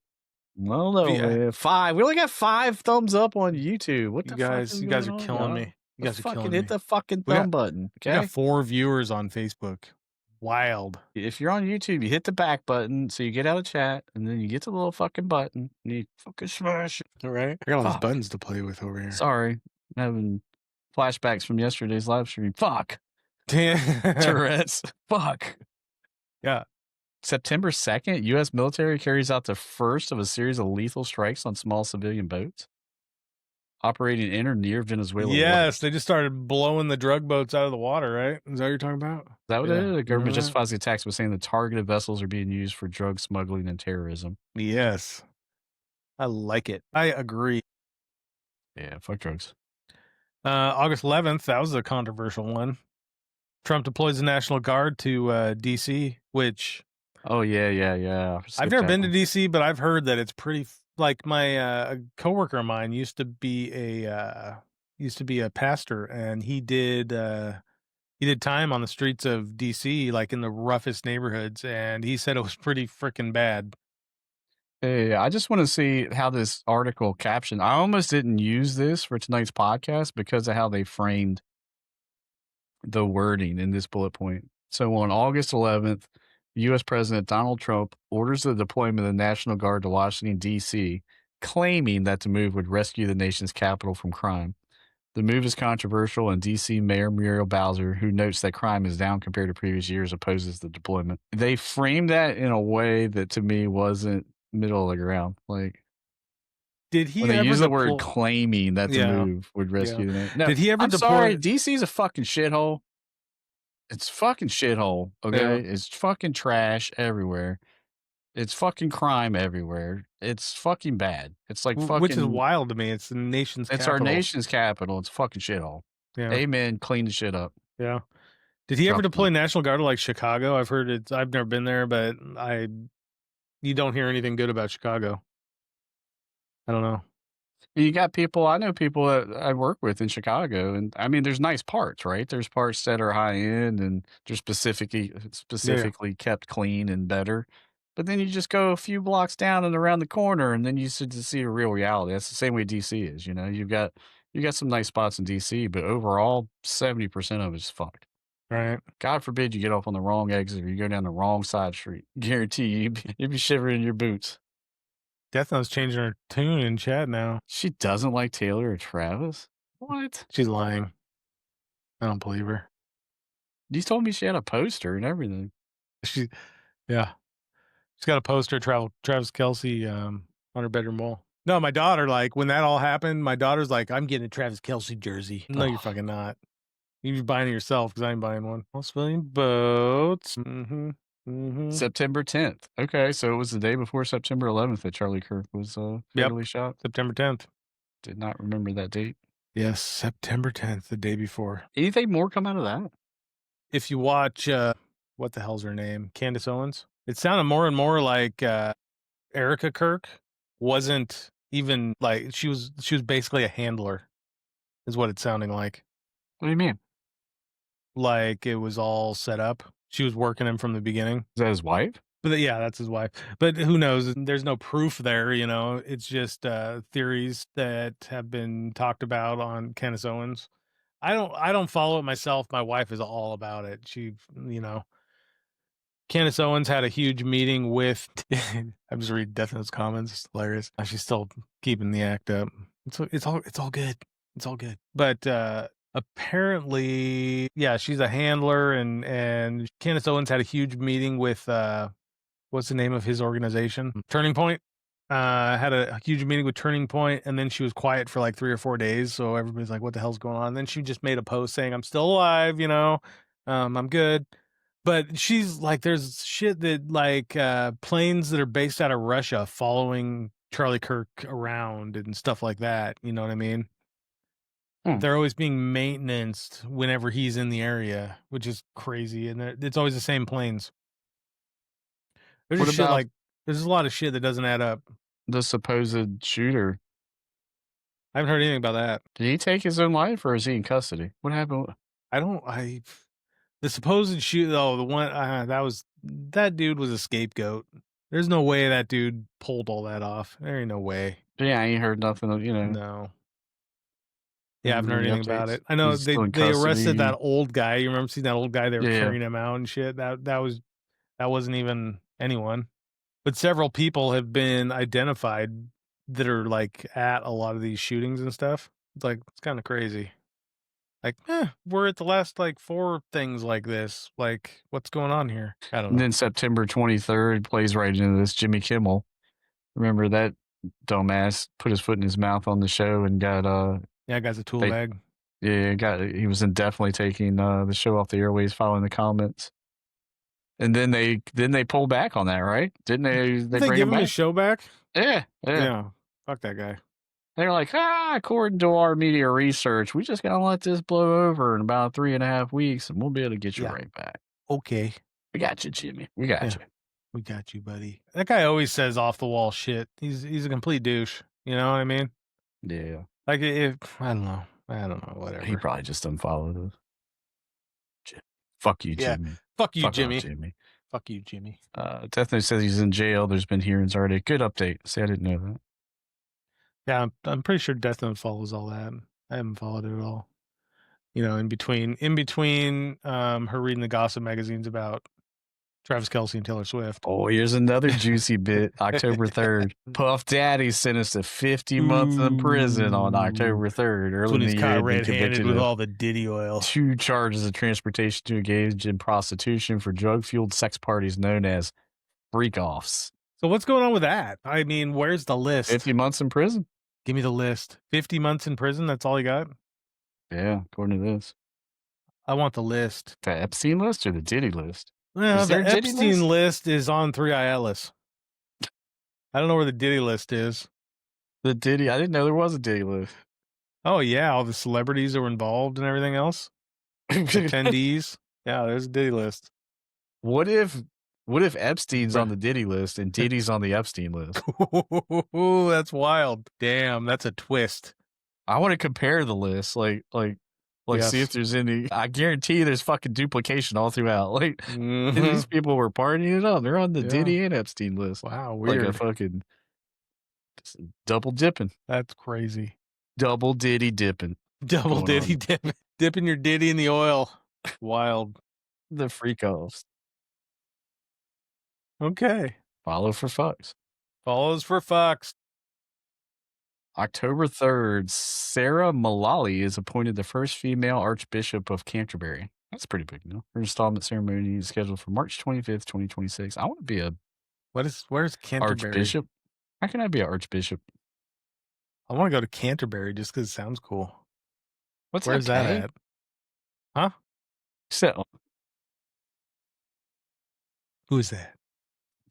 I don't know, Yeah. man. 5. We only got 5 thumbs up on YouTube. What the You fuck guys, is you guys are going on, killing dog? me. You guys are fucking killing hit me. the fucking We got- thumb button. We Okay. got 4 viewers on Facebook. Wild. If you're on YouTube, you hit the back button so you get out of chat, and then you get to the little fucking button and you fucking smash it. All right. I got all these Fuck. buttons to play with over here. Sorry. I'm having flashbacks from yesterday's live stream. Fuck. Tourette's. Fuck. Yeah. September 2nd, U.S. military carries out the first of a series of lethal strikes on small civilian boats operating in or near Venezuelan Yes, waters. they just started blowing the drug boats out of the water, right? Is that what you're talking about? Is that what it Yeah. is? The Remember government that? justifies the attacks by saying the targeted vessels are being used for drug smuggling and terrorism. Yes. I like it. I agree. Yeah, fuck drugs. August 11th, that was a controversial one. Trump deploys the National Guard to D.C., which Oh, yeah. I've Skip never that been to one. D.C., but I've heard that it's pretty like my a coworker of mine used to be a pastor, and he did time on the streets of D.C., like in the roughest neighborhoods, and he said it was pretty freaking bad. Hey, I just want to see how this article captioned. I almost didn't use this for tonight's podcast because of how they framed the wording in this bullet point. So on August 11th, U.S. President Donald Trump orders the deployment of the National Guard to Washington, D.C., claiming that the move would rescue the nation's capital from crime. The move is controversial, and D.C. Mayor Muriel Bowser, who notes that crime is down compared to previous years, opposes the deployment. They framed that in a way that to me wasn't middle of the ground. Like, Did when he they ever use the word deploy? claiming that the Yeah, move would yeah. rescue the nation. No, Did he ever I'm sorry. deploy? DC's a fucking shithole. It's fucking shithole. Yeah, Okay. It's fucking trash everywhere. It's fucking crime everywhere. It's fucking bad. It's like which is fucking, wild to me. It's the nation's it's our capital. nation's capital. It's a fucking shithole. Yeah, Amen. Clean the shit up. yeah. Did he ever Drop the deploy mic. National Guard to like Chicago? I've heard it's. I've never been there, but you don't hear anything good about Chicago. I don't know. You got people, I know people that I work with in Chicago, and I mean, there's nice parts, right? There's parts that are high end and they're Yeah, specifically kept clean and better. But then you just go a few blocks down and around the corner, and then you start to see a real reality. That's the same way DC is. You know, you got some nice spots in DC, but overall, 70% of it's fucked. right. God forbid you get off on the wrong exit or you go down the wrong side street. Guarantee you'd be shivering in your boots. Death Note's changing her tune in chat now. She doesn't like Taylor or Travis? What? She's lying. I don't believe her. You told me she had a poster and everything. She, yeah, she's got a poster. Travis Kelsey on her bedroom wall. No, my daughter, like when that all happened, my daughter's like, I'm getting a Travis Kelsey jersey. No, you're fucking not. You're buying it yourself because I ain't buying one. Australian boats. September 10th. Okay, so it was the day before September 11th that Charlie Kirk was fatally shot. September 10th. Did not remember that date. Yes, September 10th, the day before. Anything more come out of that? If you watch, what the hell's her name? Candace Owens. It sounded more and more like Erica Kirk wasn't even like she was basically a handler, is what it's sounding like. What do you mean? Like it was all set up. She was working him from the beginning. Is that his wife? But yeah, that's his wife. But who knows? There's no proof there, you know. It's just theories that have been talked about on Candace Owens. I don't follow it myself. My wife is all about it. She, you know, Candace Owens had a huge meeting with. I'm just reading Death Note's comments. It's hilarious. She's still keeping the act up. It's all good. It's all good. But apparently, yeah, she's a handler, and Candace Owens had a huge meeting with what's the name of his organization? Turning Point. Had a huge meeting with Turning Point, and then she was quiet for like 3 or 4 days. So everybody's like, "What the hell's going on?" And then she just made a post saying, "I'm still alive, you know, I'm good." But she's like, there's shit that like planes that are based out of Russia following Charlie Kirk around and stuff like that. You know what I mean? They're always being maintenanced whenever he's in the area, which is crazy. And it's always the same planes. There's What just shit about like there's a lot of shit that doesn't add up. the supposed shooter? I haven't heard anything about that. Did he take his own life or is he in custody? What happened? The supposed shoot though, the one that dude was a scapegoat. There's no way that dude pulled all that off. There ain't no way. Yeah, I ain't heard nothing. No. Yeah, I haven't heard Any anything about updates? it. I know He's still in they arrested that custody. old guy. You remember seeing that old guy? They were Yeah. carrying him out and shit. That wasn't even anyone. But several people have been identified that are like at a lot of these shootings and stuff. It's like it's kind of crazy. Like, we're at the last like 4 things like this. Like, what's going on here? I don't And know. then September 23rd plays right into this. Jimmy Kimmel, remember that dumbass put his foot in his mouth on the show and got Yeah, guy's a tool they, bag. he was indefinitely taking the show off the airways following the comments. And then they pulled back on that, right? Didn't they? They Did they bring give him him back. his show back? Yeah. Yeah. Fuck that guy. They're like, according to our media research, we just gotta let this blow over in about 3.5 weeks, and we'll be able to get you right back. Okay. We got you, Jimmy. We got you. We got you, buddy. That guy always says off the wall shit. He's a complete douche. You know what I mean? Yeah. Like if I don't know. Whatever. He probably just unfollowed us. Fuck you, Jimmy. Fuck you, Fuck Jimmy. off, Jimmy. Fuck you, Jimmy. Death Note says he's in jail. There's been hearings already. Good update. See, I didn't know that. Yeah, I'm pretty sure Death Note follows all that. I haven't followed it at all. You know, in between her reading the gossip magazines about Travis Kelce and Taylor Swift. Oh, here's another juicy bit. October 3rd. Puff Daddy sentenced to 50 months in prison on October 3rd. Early when in he's the caught year, red-handed with all the Diddy oil. 2 charges of transportation to engage in prostitution for drug-fueled sex parties known as freak-offs. So what's going on with that? I mean, where's the list? 50 months in prison. Give me the list. 50 months in prison? That's all he got? Yeah, according to this. I want the list. The Epstein list or the Diddy list? Well, the Epstein list is on 3 Ellis. I don't know where the Diddy list is. The Diddy? I didn't know there was a Diddy list. Oh, yeah. All the celebrities that were involved and everything else. Attendees. Yeah, there's a Diddy list. What if Epstein's on the Diddy list and Diddy's on the Epstein list? Ooh, that's wild. Damn, that's a twist. I want to compare the list. Yes. See if there's any. I guarantee there's fucking duplication all throughout. Like, these people were partying it up. They're on the Diddy and Epstein list. Wow, weird. Like a fucking double dipping. That's crazy. Double Diddy dipping. Double Diddy dipping. Dipping your Diddy in the oil. Wild. The freak offs. Okay. Follow for fucks. Follows for fucks. October 3rd, Sarah Mullally is appointed the first female Archbishop of Canterbury. That's pretty big, no? Her installment ceremony is scheduled for March 25th, 2026. I want to be a where's Canterbury? Archbishop. How can I be an Archbishop? I want to go to Canterbury just because it sounds cool. Where's that at? Huh? Who is that?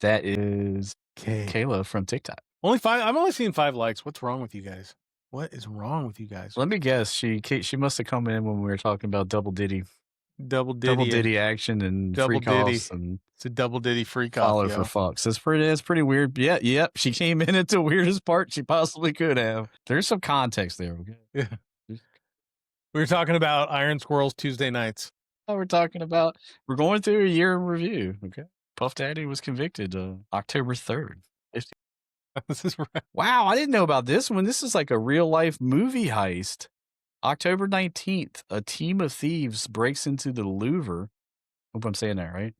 That is Kayla from TikTok. Only 5. I'm only seeing 5 likes. What's wrong with you guys? What is wrong with you guys? Let me guess. She must have come in when we were talking about double Diddy action and freak offs and it's a double Diddy freak off. Follow for fucks. That's pretty weird. Yeah, yep. She came in at the weirdest part she possibly could have. There's some context there. Okay. Yeah. We were talking about Iron Squirrels Tuesday nights. We're going through a year in review. Okay. Puff Daddy was convicted October 3rd. This is right. Wow, I didn't know about this one. This is like a real life movie heist. October 19th, a team of thieves breaks into the Louvre. Hope I'm saying that right.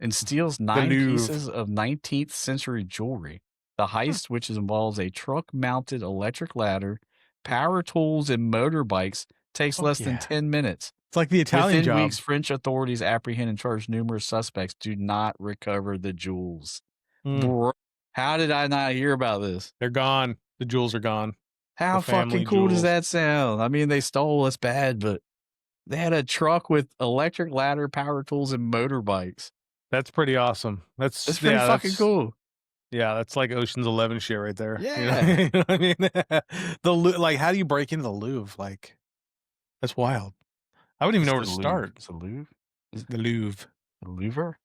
And steals 9 pieces of 19th century jewelry. The heist, which involves a truck-mounted electric ladder, power tools, and motorbikes, takes less than 10 minutes. It's like the Italian job. Within weeks, French authorities apprehend and charge numerous suspects. Do not recover the jewels. Bro, how did I not hear about this? They're gone. The jewels are gone. How fucking cool does that sound? I mean, they stole us bad, but they had a truck with electric ladder, power tools, and motorbikes. That's pretty awesome. That's pretty fucking cool. Yeah, that's like Ocean's 11 shit right there. Yeah. You know what I mean? Like, how do you break into the Louvre? Like, that's wild. I wouldn't even know where to start. It's the Louvre? The Louvre. The Louvre?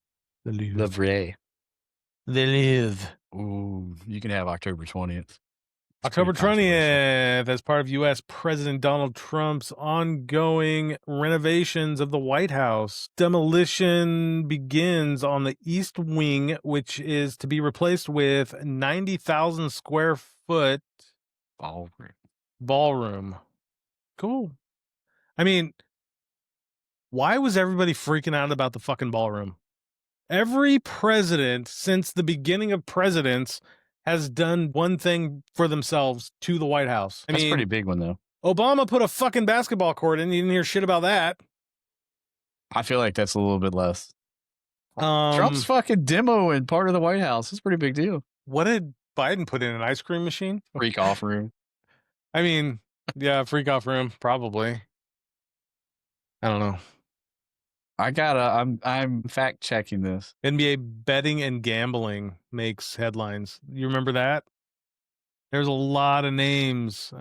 The Louvre. Louvre. The Louvre. Ooh, you can have October 20th. October 20th, as part of U.S. President Donald Trump's ongoing renovations of the White House, demolition begins on the East Wing, which is to be replaced with 90,000 square foot ballroom. Cool. I mean, why was everybody freaking out about the fucking ballroom? Every president since the beginning of presidents has done one thing for themselves to the White House. That's a pretty big one, though. Obama put a fucking basketball court in. You didn't hear shit about that. I feel like that's a little bit less. Trump's fucking demo in part of the White House. It's a pretty big deal. What did Biden put in, an ice cream machine? Freak off room. I mean, yeah, freak off room, probably. I don't know. I'm fact checking this. NBA betting and gambling makes headlines. You remember that? There's a lot of names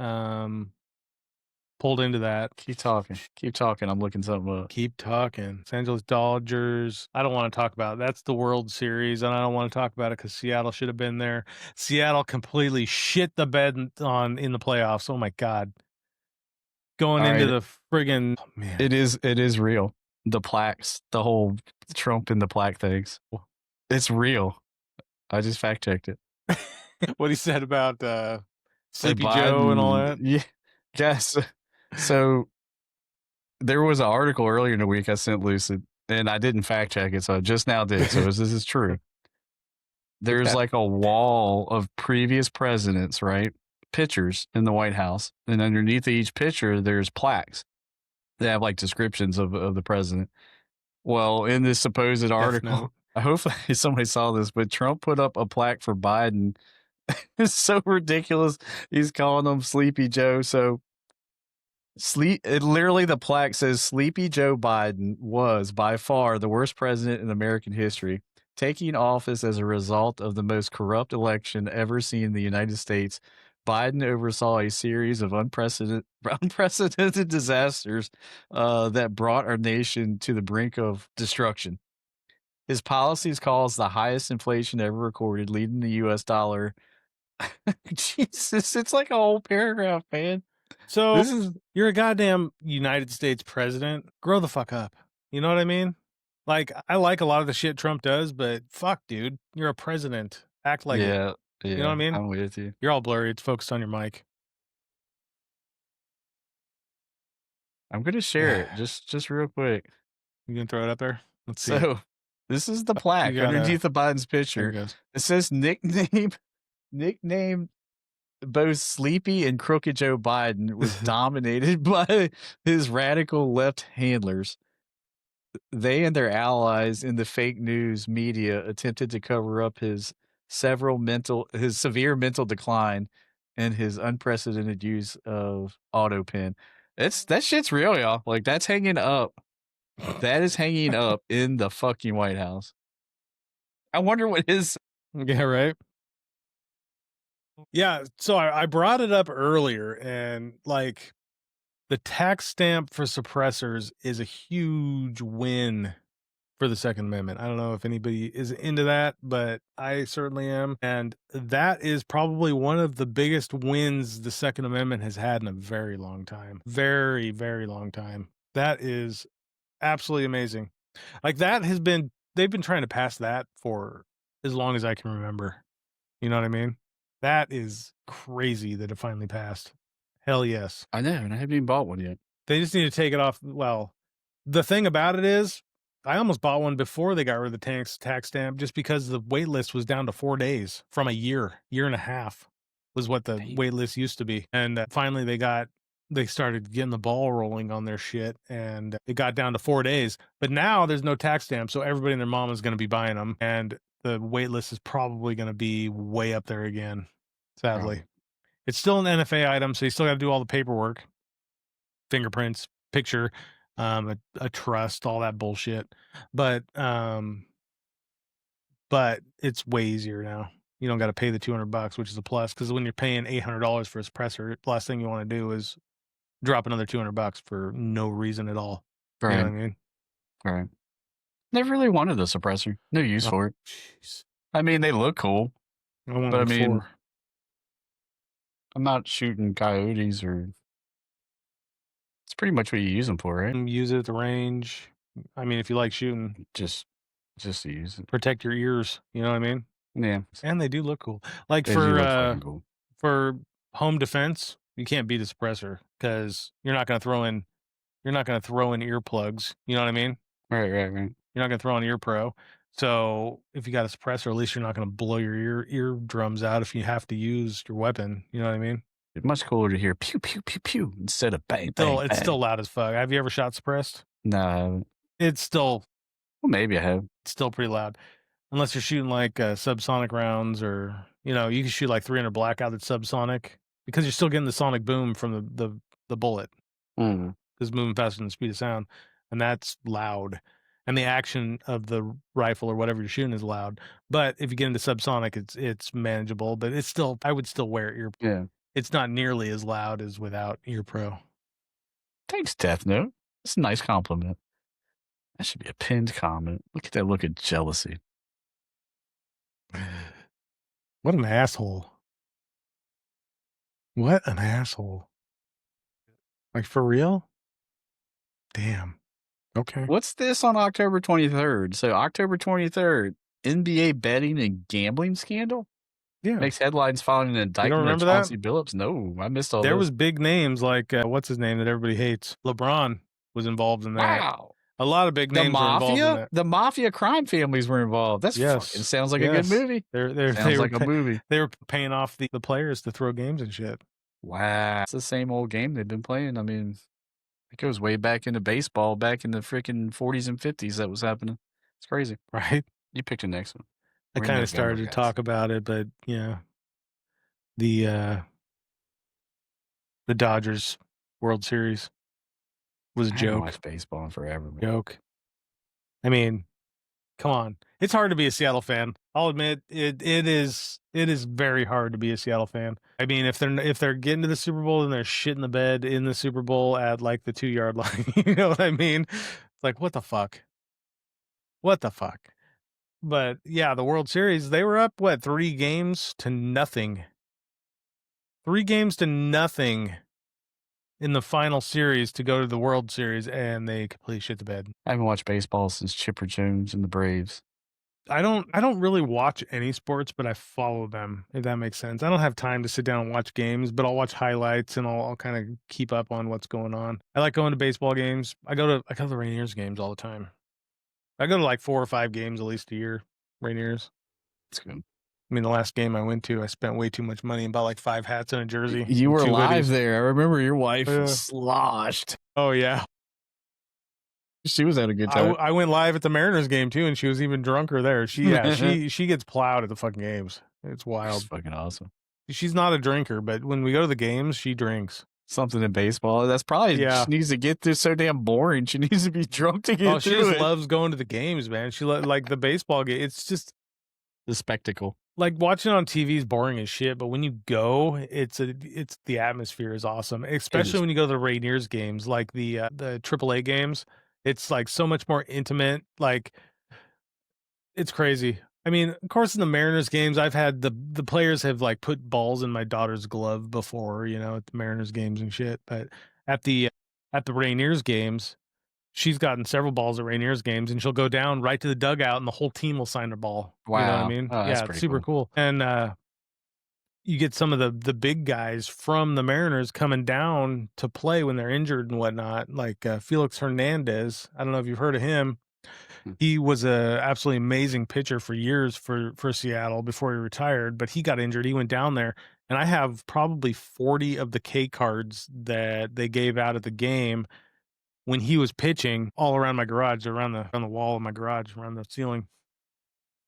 pulled into that. Keep talking. I'm looking something up. Keep talking. Los Angeles Dodgers. I don't want to talk about it. That's the World Series, and I don't want to talk about it because Seattle should have been there. Seattle completely shit the bed in the playoffs. Oh my god. Going into the friggin' man. It is real. The plaques, the whole Trump and the plaque things. It's real. I just fact checked it. What he said about Sleepy Joe and all that. Yeah. Yes. So there was an article earlier in the week I sent Lucid, and I didn't fact check it, so I just now did. So this is true. There's like a wall of previous presidents, right? Pictures in the White House, and underneath each picture, there's plaques. They have like descriptions of the president. Well, in this supposed article, hopefully somebody saw this, but Trump put up a plaque for Biden. It's so ridiculous. He's calling him Sleepy Joe. So literally the plaque says Sleepy Joe Biden was by far the worst president in American history, taking office as a result of the most corrupt election ever seen in the United States. Biden oversaw a series of unprecedented disasters that brought our nation to the brink of destruction. His policies caused the highest inflation ever recorded, leading the U.S. dollar. Jesus, it's like a whole paragraph, man. So you're a goddamn United States president. Grow the fuck up. You know what I mean? Like, I like a lot of the shit Trump does, but fuck, dude, you're a president. Act like it. Yeah. You know what I mean? I'm with you. You're all blurry. It's focused on your mic. I'm gonna share it just real quick. You gonna throw it up there? Let's see. So this is the plaque underneath the Biden's picture. There it goes. It says nickname both Sleepy and Crooked Joe Biden was dominated by his radical left handlers. They and their allies in the fake news media attempted to cover up his severe mental decline and his unprecedented use of auto pen. That shit's real, y'all. Like, that's hanging up. That is hanging up in the fucking White House. I wonder what his... Yeah, right? Yeah, so I brought it up earlier, and, like, the tax stamp for suppressors is a huge win for the Second Amendment. I don't know if anybody is into that, but I certainly am. And that is probably one of the biggest wins the Second Amendment has had in a very long time. Very, very long time. That is absolutely amazing. Like, they've been trying to pass that for as long as I can remember. You know what I mean? That is crazy that it finally passed. Hell yes. I know, and I haven't even bought one yet. They just need to take it off. Well, the thing about it is, I almost bought one before they got rid of the tax stamp just because the wait list was down to 4 days from a year and a half was what the wait list used to be. And finally they started getting the ball rolling on their shit, and it got down to 4 days. But now there's no tax stamp, so everybody and their mom is going to be buying them, and the wait list is probably going to be way up there again, sadly. It's still an NFA item, so you still got to do all the paperwork, fingerprints, picture, a trust, all that bullshit. But it's way easier now. You don't got to pay the $200, which is a plus, because when you're paying $800 for a suppressor, the last thing you want to do is drop another $200 for no reason at all. Right. You know what I mean? Right. Never really wanted the suppressor. No use for it. Geez. I mean, they look cool. But I mean, I'm not shooting coyotes or... It's pretty much what you use them for, right? Use it at the range. I mean, if you like shooting, just to use it. Protect your ears. You know what I mean? Yeah. And they do look cool. Like They do look fucking cool. For home defense, you can't beat a suppressor because you're not going to throw in earplugs. You know what I mean? Right. You're not going to throw in ear pro. So if you got a suppressor, at least you're not going to blow your eardrums out if you have to use your weapon. You know what I mean? It's much cooler to hear pew, pew, pew, pew instead of bang, bang, It's still bang. loud as fuck. Have you ever shot suppressed? No, I haven't. It's still Well, maybe I have. pretty loud. Unless you're shooting like subsonic rounds, or you can shoot like 300 blackout that's subsonic, because you're still getting the sonic boom from the bullet, Mm. because it's moving faster than the speed of sound, and that's loud. And the action of the rifle or whatever you're shooting is loud. But if you get into subsonic, it's manageable. But it's still, I would still wear ear. Yeah. It's not nearly as loud as without ear pro. Thanks, Death Note. That's a nice compliment. That should be a pinned comment. Look at that look of jealousy. What an asshole! What an asshole! Like, for real? Damn. Okay. What's this on October 23rd? So October 23rd, NBA betting and gambling scandal Yeah. makes headlines following an indictment of remember that? Chauncey Billups. No, I missed all There this. was big names like, what's his name that everybody hates? LeBron was involved in that. Wow. A lot of big The names were involved in mafia? that. The mafia crime families were involved. That's Yes. fucking sounds like a good Yes. movie. Sounds like a movie. They were paying off the players to throw games and shit. Wow. It's the same old game they've been playing. I mean, it goes way back into baseball, back in the freaking 40s and 50s that was happening. It's crazy. Right? You pick the next one. I We're in kind of November, started to guys. talk about it, but the Dodgers World Series was a I haven't joke. watched baseball in forever, man. Joke. I mean, come on. It's hard to be a Seattle fan. I'll admit it is very hard to be a Seattle fan. I mean, if they're getting to the Super Bowl and they're shitting the bed in the Super Bowl at like the 2-yard line, you know what I mean? It's like, what the fuck? What the fuck? But yeah, the World Series, they were up 3 games to nothing. 3 games to nothing in the final series to go to the World Series, and they completely shit the bed. I haven't watched baseball since Chipper Jones and the Braves. I don't really watch any sports, but I follow them, if that makes sense. I don't have time to sit down and watch games, but I'll watch highlights and I'll kind of keep up on what's going on. I like going to baseball games. I go to the Rainiers games all the time. I go to like 4 or 5 games at least a year. Rainiers. That's good. I mean, the last game I went to, I spent way too much money and bought like 5 hats and a jersey. You and were 2 live hoodies. there. I remember your wife sloshed. Oh yeah. She was having a good time. I went live at the Mariners game too, and she was even drunker there. She gets plowed at the fucking games. It's wild. It's fucking awesome. She's not a drinker, but when we go to the games, she drinks. Something in baseball. That's probably she needs to get through so damn boring. She needs to be drunk to get she through just it. loves going to the games, man. She like the baseball game. It's just The spectacle. like watching on TV is boring as shit, but when you go, it's the atmosphere is awesome. Especially when you go to the Rainiers games, like the AAA games. It's like so much more intimate. Like it's crazy. I mean, of course, in the Mariners games, I've had the players have like put balls in my daughter's glove before, at the Mariners games and shit. But at the Rainiers games, she's gotten several balls at Rainiers games, and she'll go down right to the dugout, and the whole team will sign her ball. Wow. You know what I mean? Oh, that's yeah, pretty it's super cool. And you get some of the big guys from the Mariners coming down to play when they're injured and whatnot, like Felix Hernandez. I don't know if you've heard of him. He was a absolutely amazing pitcher for years for Seattle before he retired, but he got injured. He went down there, and I have probably 40 of the K cards that they gave out at the game when he was pitching all around my garage, around the wall of my garage, around the ceiling.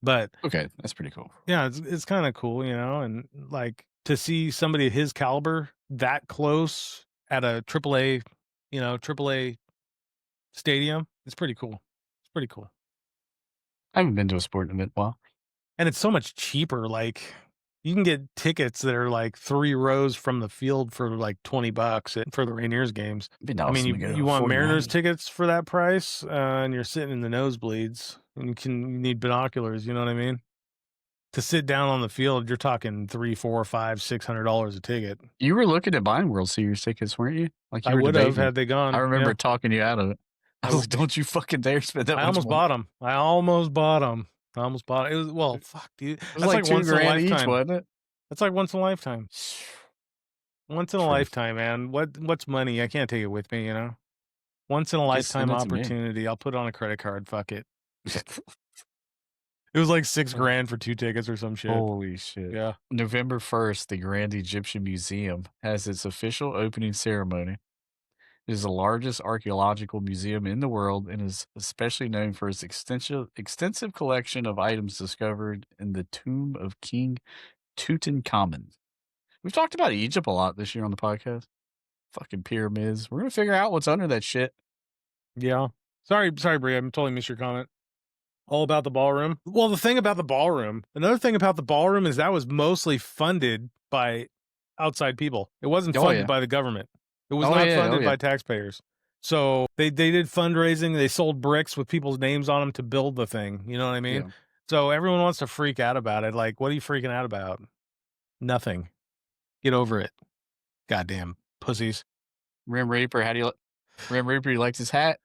But okay, that's pretty cool. Yeah, it's kind of cool, and like to see somebody of his caliber that close at a AAA stadium. It's pretty cool. It's pretty cool. I haven't been to a sporting event in a while. And it's so much cheaper. Like you can get tickets that are like 3 rows from the field for like $20 for the Rainiers games. I mean, you want Mariners tickets for that price, and you're sitting in the nosebleeds, and you need binoculars. You know what I mean? To sit down on the field, you're talking $300, $400, $500, $600 a ticket. You were looking at buying World Series tickets, weren't you? Like I would have had they gone. I remember talking you out of it. I was like, "Don't you fucking dare spend that much money." I almost bought them. It was fuck, dude. It was like $2,000 each, wasn't it? That's like once in a lifetime. Once in a lifetime, man. What's money? I can't take it with me, Once in a lifetime opportunity. I'll put it on a credit card. Fuck it. It was like $6,000 for 2 tickets or some shit. Holy shit. Yeah. November 1st, the Grand Egyptian Museum has its official opening ceremony. It is the largest archaeological museum in the world and is especially known for its extensive collection of items discovered in the tomb of King Tutankhamun. We've talked about Egypt a lot this year on the podcast. Fucking pyramids. We're gonna figure out what's under that shit. Yeah. Sorry, Brie. I totally missed your comment. All about the ballroom. Well, the thing about the ballroom, another thing about the ballroom is that was mostly funded by outside people. It wasn't Oh, funded yeah. by the government. It was Oh, not yeah. funded Oh, yeah. by taxpayers. So they did fundraising. They sold bricks with people's names on them to build the thing. You know what I mean? Yeah. So everyone wants to freak out about it. Like, what are you freaking out about? Nothing. Get over it. Goddamn pussies. Rim Reaper, Rim Reaper, he likes his hat.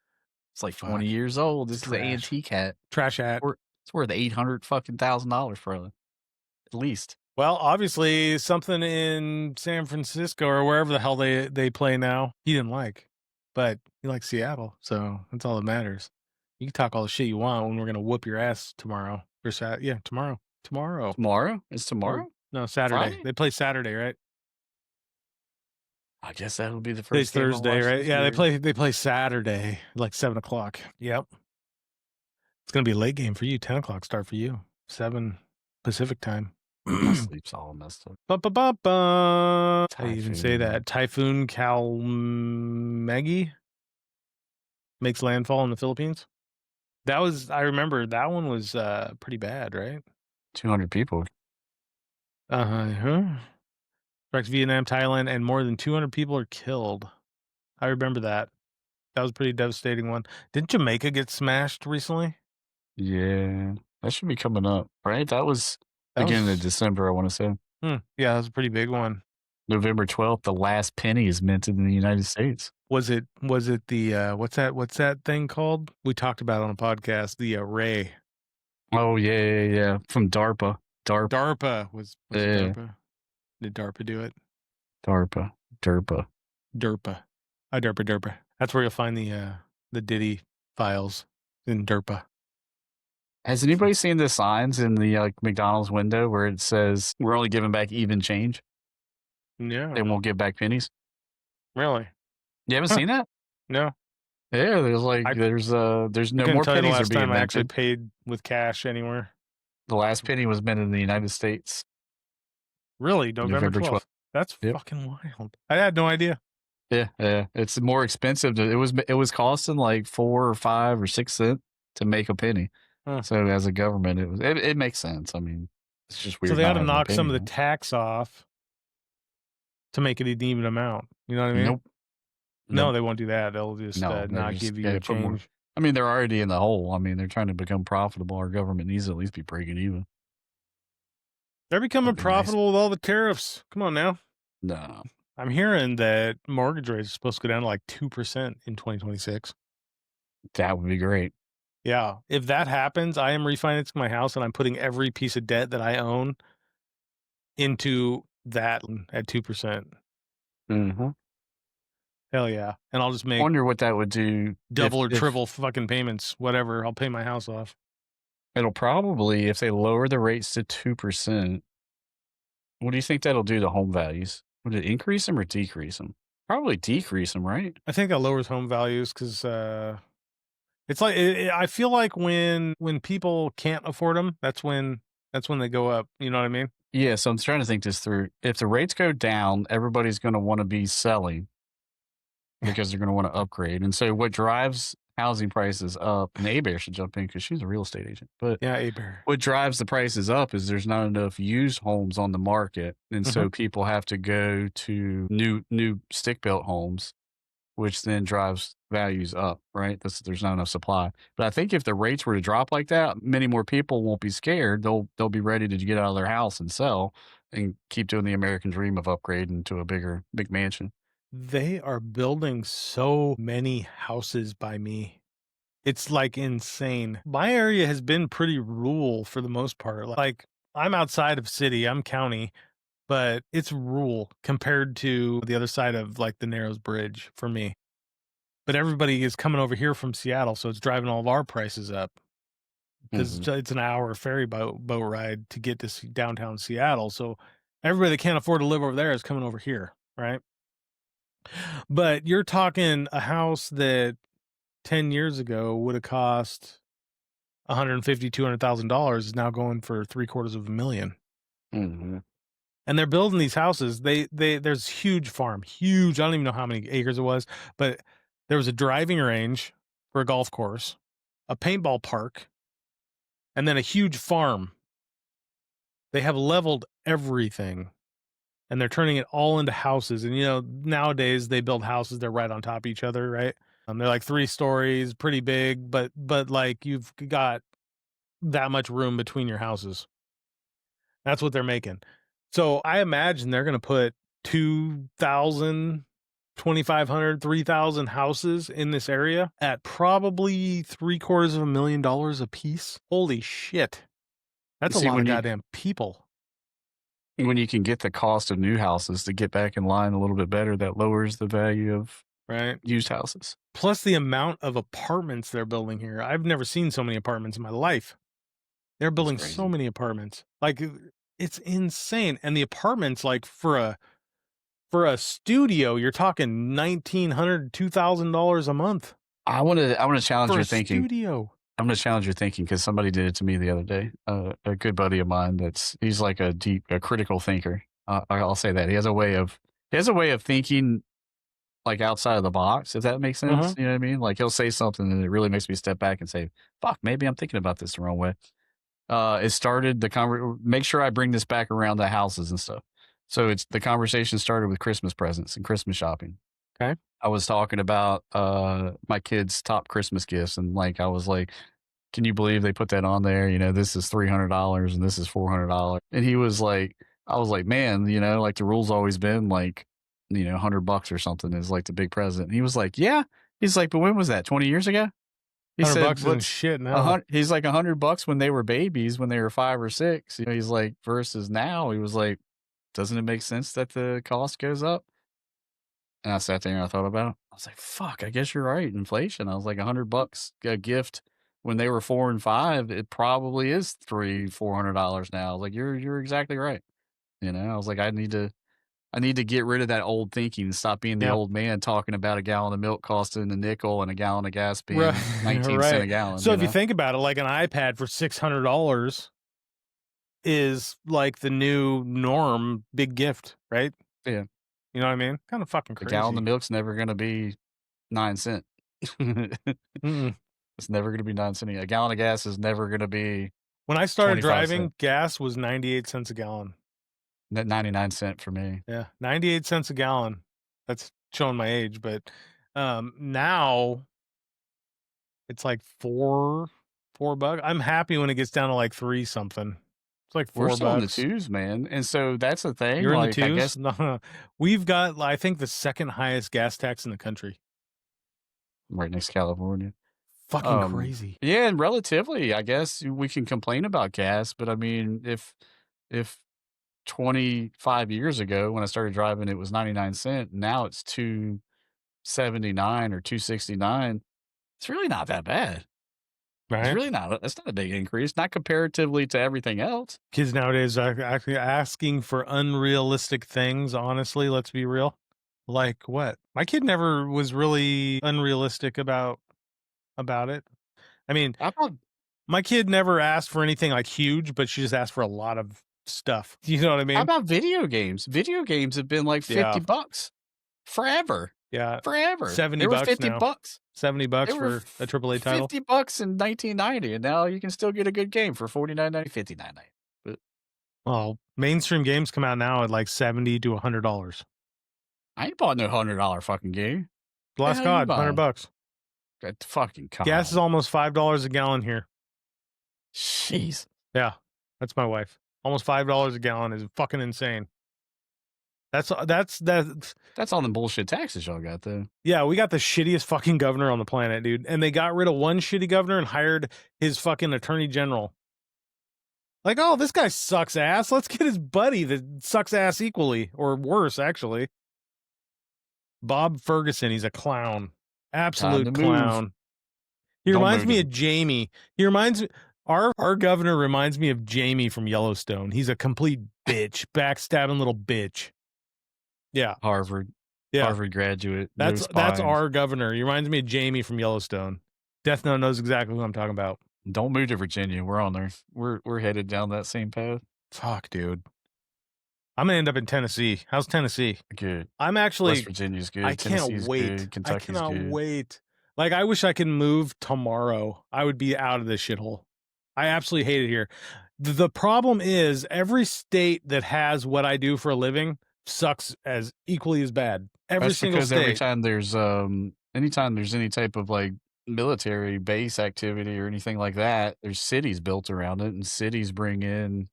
It's like 20 Fuck. years old. This It's is an trash. antique hat. Trash hat. It's worth $800,000 probably. At least. Well, obviously something in San Francisco or wherever the hell they play now, he didn't like. But he likes Seattle, so that's all that matters. You can talk all the shit you want when we're gonna whoop your ass tomorrow. Or tomorrow. Tomorrow. Tomorrow? It's tomorrow? No, Saturday. Friday? They play Saturday, right? I guess that'll be the Today's first game I'll Thursday, watch right? this Yeah, year. they play Saturday, like 7:00. Yep. It's gonna be a late game for you. 10:00 start for you. 7 Pacific time. My sleep's all messed up. How do you even say Typhoon. that? Typhoon Kalmegi makes landfall in the Philippines. I remember that one was pretty bad, right? 200 people. Uh-huh. Strikes Vietnam, Thailand, and more than 200 people are killed. I remember that. That was a pretty devastating one. Didn't Jamaica get smashed recently? Yeah. That should be coming up, right? That was beginning of December, I want to say. Yeah, that was a pretty big one. November 12th, the last penny is minted in the United States. Was it the what's that thing called? We talked about it on a podcast, the Ray. Oh, yeah. From DARPA. DARPA was it Yeah. DARPA? Did DARPA do it? DARPA. DARPA. DARPA. That's where you'll find the Diddy files in DARPA. Has anybody seen the signs in the McDonald's window where it says we're only giving back even change? Yeah. They won't give back pennies. Really? You haven't seen that? No. Yeah, there's no more tell you the pennies are last being time I actually minted. paid with cash anywhere. The last penny was minted in the United States. Really? November 12th. That's Yep. fucking wild. I had no idea. Yeah. It's more expensive. It was costing like 4 or 5 or 6 cents to make a penny. Huh. So as a government, it makes sense. I mean, it's just weird. So they not had to having a knock some of penny, the tax off to make it an even amount. You know what I mean? Nope. No, they won't do that. They'll just not give you a put more. change. I mean, they're already in the hole. I mean, they're trying to become profitable. Our government needs to at least be breaking even. They're becoming That'd be nice. profitable with all the tariffs. Come on now. No. I'm hearing that mortgage rates are supposed to go down to like 2% in 2026. That would be great. Yeah. If that happens, I am refinancing my house and I'm putting every piece of debt that I own into that at 2%. Mm-hmm. Hell yeah. And I'll just I make wonder what that would do. double or triple fucking payments, whatever. I'll pay my house off. It'll probably, if they lower the rates to 2%, what do you think that'll do to home values? Would it increase them or decrease them? Probably decrease them, right? I think that lowers home values because it's like I feel like when people can't afford them, that's when they go up. You know what I mean? Yeah. So I'm trying to think this through. If the rates go down, everybody's going to want to be selling because they're going to want to upgrade. And so what drives housing prices up, and A-Bear should jump in because she's a real estate agent. But yeah, A-Bear. What drives the prices up is there's not enough used homes on the market. And so people have to go to new stick-built homes, which then drives values up, right? There's not enough supply. But I think if the rates were to drop like that, many more people won't be scared. They'll be ready to get out of their house and sell and keep doing the American dream of upgrading to a big mansion. They are building so many houses by me. It's like insane. My area has been pretty rural for the most part. Like I'm outside of city, I'm county, but it's rural compared to the other side of like the Narrows Bridge for me. But everybody is coming over here from Seattle, so it's driving all of our prices up. because Mhm. it's an hour ferry boat ride to get to downtown Seattle. So everybody that can't afford to live over there is coming over here, right? But you're talking a house that 10 years ago would have cost 150, $200,000 is now going for three-quarters of a million. Mhm. And they're building these houses. There's huge farm, huge. I don't even know how many acres it was, but there was a driving range for a golf course, a paintball park, and then a huge farm. They have leveled everything and they're turning it all into houses. And nowadays they build houses, they're right on top of each other, right? They're like 3 stories, pretty big, but like you've got that much room between your houses. That's what they're making. So I imagine they're going to put 2,000, 2,500, 3,000 houses in this area at probably $750,000 a piece. Holy shit. That's a See, lot of when you goddamn people, when you can get the cost of new houses to get back in line a little bit better, that lowers the value of right? used houses. Plus the amount of apartments they're building here. I've never seen so many apartments in my life. They're That's building so crazy. many apartments. Like it's insane. And the apartments, like for a studio, you're talking $1,900, $2,000 a month I wanna challenge for your a thinking. studio. I'm gonna challenge your thinking because somebody did it to me the other day. A good buddy of mine he's like a critical thinker. I'll say that. He has a way of thinking, like, outside of the box, if that makes Uh-huh. sense, you know what I mean? Like, he'll say something, and it really makes me step back and say, "Fuck, maybe I'm thinking about this the wrong way." It started make sure I bring this back around to houses and stuff. So it's the conversation started with Christmas presents and Christmas shopping. Okay. I was talking about, my kids' top Christmas gifts, and, like, I was like, "Can you believe they put that on there? You know, this is $300 and this is $400." And he was like I was like, "Man, like, the rule's always been, like, $100 or something is, like, the big present." And he was like, "Yeah." He's like, "But when was that, 20 years ago?" He 100 said, bucks isn't "What's shit a now. hun" he's like, "$100 when they were babies, when they were 5 or 6." He's like, "Versus now." He was like, "Doesn't it make sense that the cost goes up?" And I sat there and I thought about it. I was like, "Fuck, I guess you're right, inflation." I was like, $100 a gift when they were 4 and 5, it probably is $300-$400 now. I was like, "You're exactly right." I was like, I need to get rid of that old thinking and stop being the Yep. old man talking about a gallon of milk costing a nickel and a gallon of gas Right. being 19 cent a Right. gallon, So you if you know? think about it, like an iPad for $600 is like the new norm, big gift, right? Yeah. You know what I mean? Kind of fucking A gallon of crazy. milk's never gonna be 9 cent. Mm-mm. It's never gonna be 9 cent. A gallon of gas is never gonna be When I started 25 cent. driving, gas was 98 cents a gallon. Net 99 cent for me. Yeah, 98 cents a gallon. That's showing my age, but now it's like 4 bucks. I'm happy when it gets down to like 3 something. It's like We're four still in the bucks. 2s, man, and so that's the thing, You're in the like, I twos? guess No, we've got, I think, the second highest gas tax in the country. right next to California. Fucking crazy. Yeah, and relatively, I guess we can complain about gas, but I mean, if 25 years ago when I started driving, it was 99 cent, now it's 2.79 or 2.69. It's really not that bad. It's Right? really not. That's not a big increase, not comparatively to everything else. Kids nowadays are actually asking for unrealistic things, honestly, let's be real. Like what? My kid never was really unrealistic about it. I mean, How about my kid never asked for anything like huge, but she just asked for a lot of stuff. You know what I how mean? about video games? Video games have been like Yeah. 50 bucks forever. Yeah. Forever. 70 They were bucks 50 now. bucks. 70 They bucks were for a AAA title. 50 bucks in 1990, and now you can still get a good game for 49.90, 59.90. But Oh, mainstream games come out now at like 70 to $100. I ain't bought no $100 fucking game. The Blast hell you God, 100 buying? bucks. That fucking Gas is COD. almost $5 a gallon here. Jeez. Yeah. That's my wife. Almost $5 a gallon is fucking insane. That's That's all them bullshit taxes y'all got, though. yeah, we got the shittiest fucking governor on the planet, dude. And they got rid of one shitty governor and hired his fucking attorney general. Like, oh, this guy sucks ass. Let's get his buddy that sucks ass equally, or worse, actually. Bob Ferguson, he's a clown. Time Absolute to move. clown. He Don't reminds move me to of Jamie. He reminds me, Our governor reminds me of Jamie from Yellowstone. He's a complete bitch, backstabbing little bitch. Yeah, Harvard yeah. Harvard graduate, no That's spines. our governor. He reminds me of Jamie from Yellowstone. Death Note knows exactly who I'm talking about. Don't move to Virginia. We're on there. We're headed down that same path. Fuck, dude. I'm gonna end up in Tennessee. How's Tennessee? Good. I'm West actually. Virginia's I good. can't Tennessee's wait. good. I Kentucky's cannot good. wait. Like, I wish I could move tomorrow. I would be out of this shithole. I absolutely hate it here. The problem is every state that has what I do for a living sucks as equally as bad. Every That's single because every state. time there's anytime there's any type of like military base activity or anything like that, there's cities built around it, and cities bring in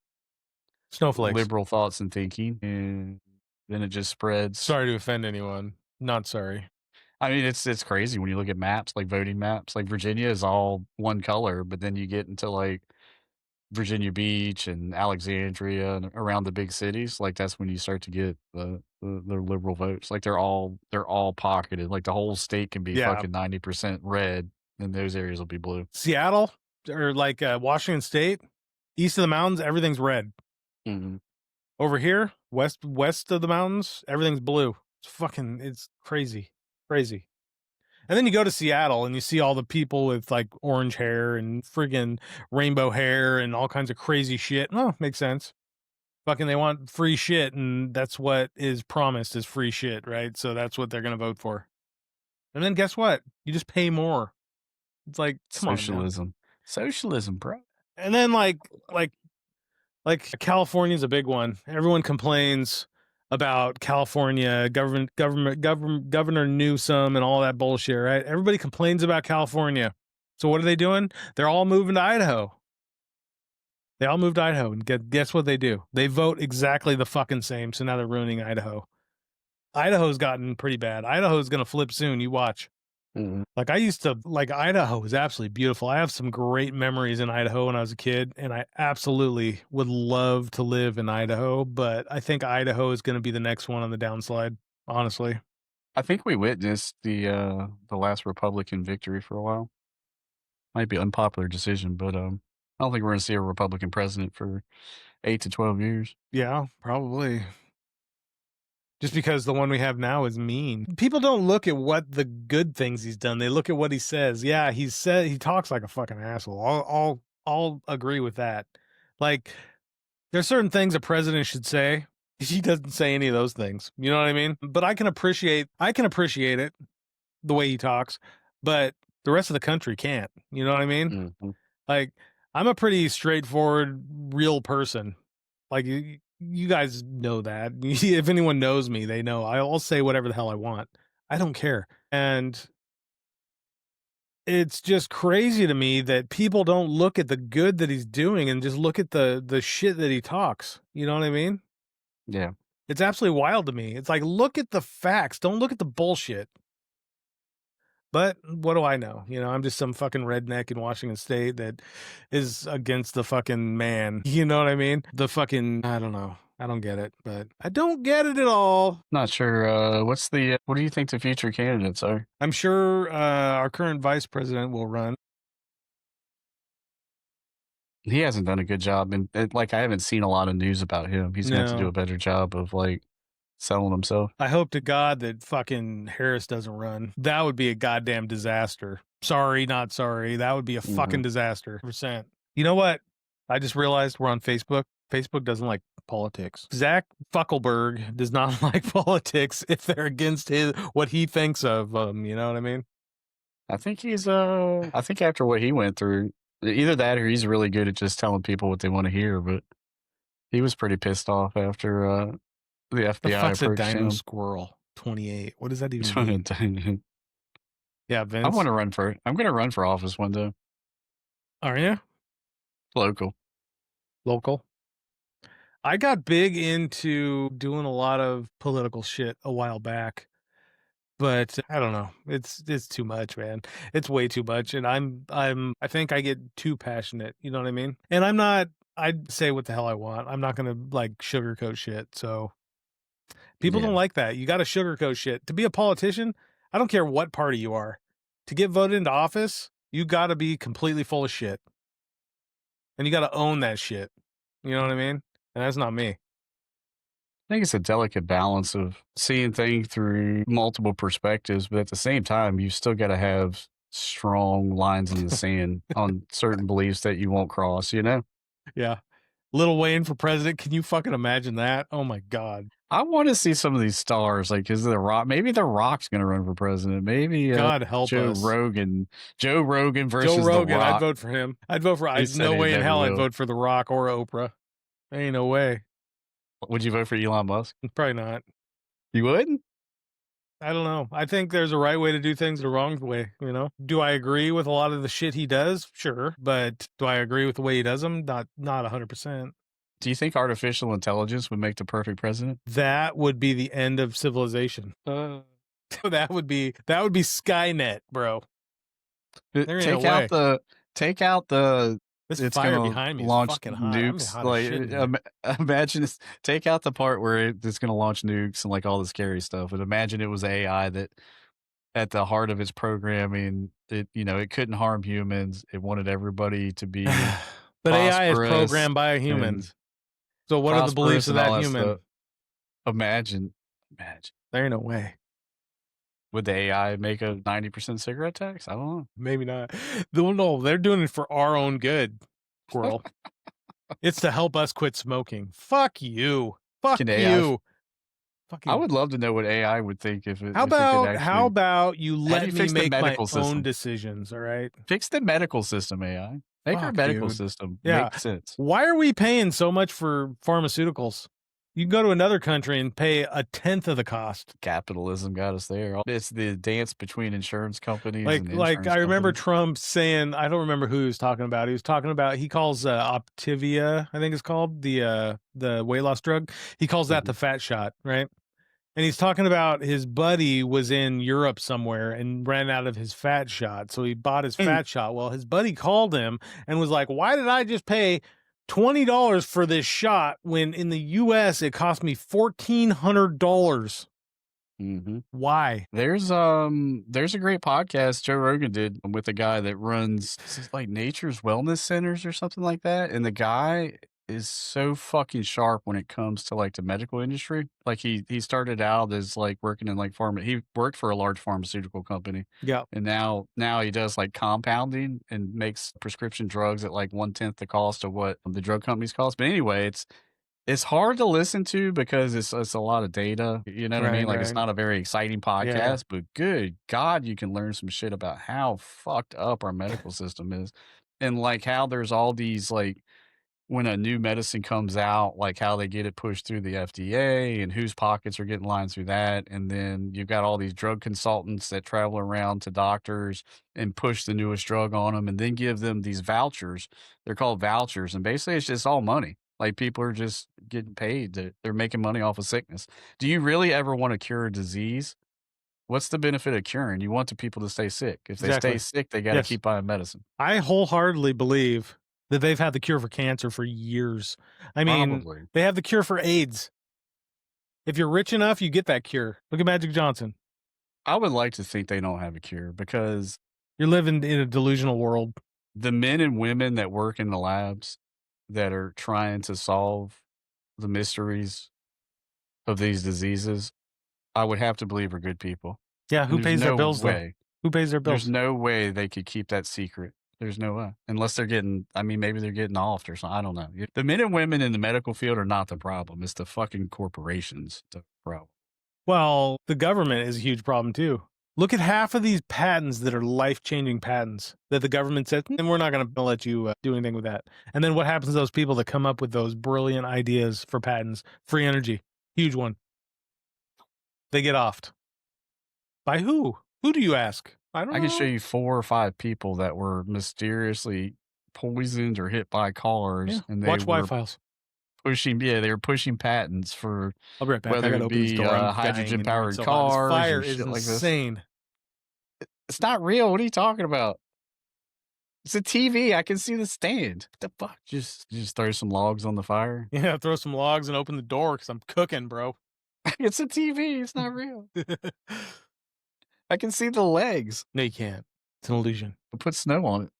Snowflakes. liberal thoughts and thinking, and then it just spreads. Sorry to offend anyone. Not sorry. I mean, it's crazy when you look at maps, like voting maps. Like Virginia is all one color, but then you get into like Virginia Beach and Alexandria and around the big cities. Like that's when you start to get the liberal votes. Like they're all pocketed. Like the whole state can be fucking 90% red, and those areas will be blue. Seattle or like Washington State, east of the mountains, everything's red. Mm-hmm. Over here, west of the mountains, everything's blue. It's crazy. Crazy. And then you go to Seattle and you see all the people with like orange hair and friggin' rainbow hair and all kinds of crazy shit. Oh, makes sense. Fucking they want free shit, and that's what is promised is free shit, right? So that's what they're gonna vote for. And then guess what? You just pay more. It's like, come on now. Socialism, bro. And then like California's a big one. Everyone complains about California Governor Newsom and all that bullshit, right? Everybody complains about California. So what are they doing? They're all moving to Idaho. They all moved to Idaho, and guess what they do? They vote exactly the fucking same. So now they're ruining Idaho. Idaho's gotten pretty bad. Idaho's gonna flip soon. You watch. Mm-hmm. Like I used to like Idaho is absolutely beautiful. I have some great memories in Idaho when I was a kid, and I absolutely would love to live in Idaho, but I think Idaho is going to be the next one on the downslide, honestly. I think we witnessed the last Republican victory for a while. Might be an unpopular decision, but I don't think we're going to see a Republican president for 8 to 12 years. Yeah, probably. Just because the one we have now is mean. People don't look at what the good things he's done. They look at what he says. Yeah, he talks like a fucking asshole. I'll agree with that. Like, there's certain things a president should say. He doesn't say any of those things. You know what I mean? But I can appreciate it the way he talks, but the rest of the country can't. You know what I mean? Mm-hmm. Like, I'm a pretty straightforward, real person. Like, you guys know that. If anyone knows me, they know I'll say whatever the hell I want. I don't care. And it's just crazy to me that people don't look at the good that he's doing and just look at the shit that he talks. You know what I mean? Yeah. It's absolutely wild to me. It's like, look at the facts. Don't look at the bullshit. But what do I know? You know, I'm just some fucking redneck in Washington State that is against the fucking man. You know what I mean? I don't know. I don't get it, but I don't get it at all. Not sure. What do you think the future candidates are? I'm sure our current vice president will run. He hasn't done a good job, and like I haven't seen a lot of news about him. He's going to have to do a better job of like selling himself. I hope to God that fucking Harris doesn't run. That would be a goddamn disaster. Sorry, not sorry. That would be a fucking disaster. %. You know what? I just realized we're on Facebook. Facebook doesn't like politics. Zach Fuckelberg does not like politics if they're against what he thinks of them. You know what I mean? I think I think after what he went through, either that or he's really good at just telling people what they want to hear. But he was pretty pissed off after the FBI The fuck's a approached Dino him. Squrl 28? What does that even mean? Yeah, Vince. I'm going to run for office one day. Are you? Local. I got big into doing a lot of political shit a while back, but I don't know. It's too much, man. It's way too much, and I think I get too passionate. You know what I mean? And I'd say what the hell I want. I'm not gonna like sugarcoat shit. So people don't like that. You got to sugarcoat shit to be a politician. I don't care what party you are. To get voted into office, you got to be completely full of shit. and you got to own that shit. You know what I mean? And that's not me. I think it's a delicate balance of seeing things through multiple perspectives, but at the same time, you still got to have strong lines in the sand on certain beliefs that you won't cross, you know? Yeah. Lil Wayne for president. Can you fucking imagine that? Oh my God. I want to see some of these stars, like, is The Rock, maybe The Rock's going to run for president. Maybe God help us. Joe Rogan Joe versus The Rogan, I'd Rock. vote for him. I'd vote for, He I'd said no he way in never hell I'd will. vote for The Rock or Oprah. Ain't no way. Would you vote for Elon Musk? Probably not. You wouldn't? I don't know. I think there's a right way to do things and a wrong way, you know? Do I agree with a lot of the shit he does? Sure. But do I agree with the way he does them? Not 100%. Do you think artificial intelligence would make the perfect president? That would be the end of civilization. That would be Skynet, bro. There ain't no way. Take out the This it's fire gonna behind me is launch fucking hot. I'm nukes. hot as Like, shit in here. imagine take out the part where it's gonna launch nukes and like all the scary stuff. And imagine it was AI that at the heart of its programming, it couldn't harm humans. It wanted everybody to be But AI is prosperous programmed by and humans. So what are the beliefs of and all that that human? stuff. Imagine. There ain't no way. Would the AI make a 90% cigarette tax? I don't know. Maybe not. No, they're doing it for our own good, Squirrel. It's to help us quit smoking. Fuck you. Fuck Can AI you. Fucking. I would love to know what AI would think if it How if it could about actually you How do let you me fix the make my medical own system? decisions, all right? Fix the medical system, AI. Make our Fuck, medical dude. system Yeah. make sense. Why are we paying so much for pharmaceuticals? You can go to another country and pay a tenth of the cost. Capitalism got us there. It's the dance between insurance companies and Like insurance I remember companies. Trump saying, I don't remember who he was talking about. He was talking about, he calls Optivia, I think it's called, the weight loss drug. He calls that Mhm. the fat shot, right? And he's talking about his buddy was in Europe somewhere and ran out of his fat shot. So he bought his fat shot. Well, his buddy called him and was like, "Why did I just pay $20 for this shot when in the US it cost me $1,400?" Mhm. Why? There's a great podcast Joe Rogan did with a guy that runs this is like Nature's Wellness Centers or something like that, and the guy is so fucking sharp when it comes to like the medical industry. Like he started out as like working in like pharma. He worked for a large pharmaceutical company, Yeah. and now he does like compounding and makes prescription drugs at like 1/10 the cost of what the drug companies cost. But anyway, it's hard to listen to because it's a lot of data, you know what I mean? Right, Like, it's right. not a very exciting Yeah. podcast, but good God, you can learn some shit about how fucked up our medical system is, and, like, how there's all these, like when a new medicine comes out, like, how they get it pushed through the FDA and whose pockets are getting lined through that, and then you've got all these drug consultants that travel around to doctors and push the newest drug on them, and then give them these vouchers. They're called vouchers, and basically, it's just all money. Like, people are just getting paid they're making money off of sickness. Do you really ever wanna cure a disease? What's the benefit of curing? You want the people to stay sick. If they stay Exactly. sick, they gotta Yes. keep buying medicine. I wholeheartedly believe that they've had the cure for cancer for years. I mean, Probably. they have the cure for AIDS. If you're rich enough, you get that cure. Look at Magic Johnson. I would like to think they don't have a cure because You're living in a delusional world. the men and women that work in the labs that are trying to solve the mysteries of these diseases, I would have to believe are good people. Yeah, And who pays their bills though? Who pays their there's bills? no way they could keep that secret. There's no way. Unless they're getting, I mean, maybe they're getting offed or something. I don't know. The men and women in the medical field are not the problem. It's the fucking corporations, the problem. Well, the government is a huge problem too. Look at half of these patents that are life-changing patents that the government said, and we're not going to let you do anything with that. And then what happens to those people that come up with those brilliant ideas for patents? Free energy, huge one. They get offed. By who? Who do you ask? I don't I can show know. you 4 or 5 people that were mysteriously poisoned or hit by Yeah. cars, and they Watch were Y-Files. they were pushing patents for I'll be right back. I whether got to it open this be, door. I'm dying in here. It's hydrogen-powered so hot. This cars fire or is shit like this. insane. It's not real. What are you talking about? It's a TV. I can see the stand. What the fuck? Just throw some logs on the fire. Yeah, throw some logs and open the door because I'm cooking, bro. It's a TV. It's not real. I can see the legs. No, you can't. It's an illusion. Put snow on it.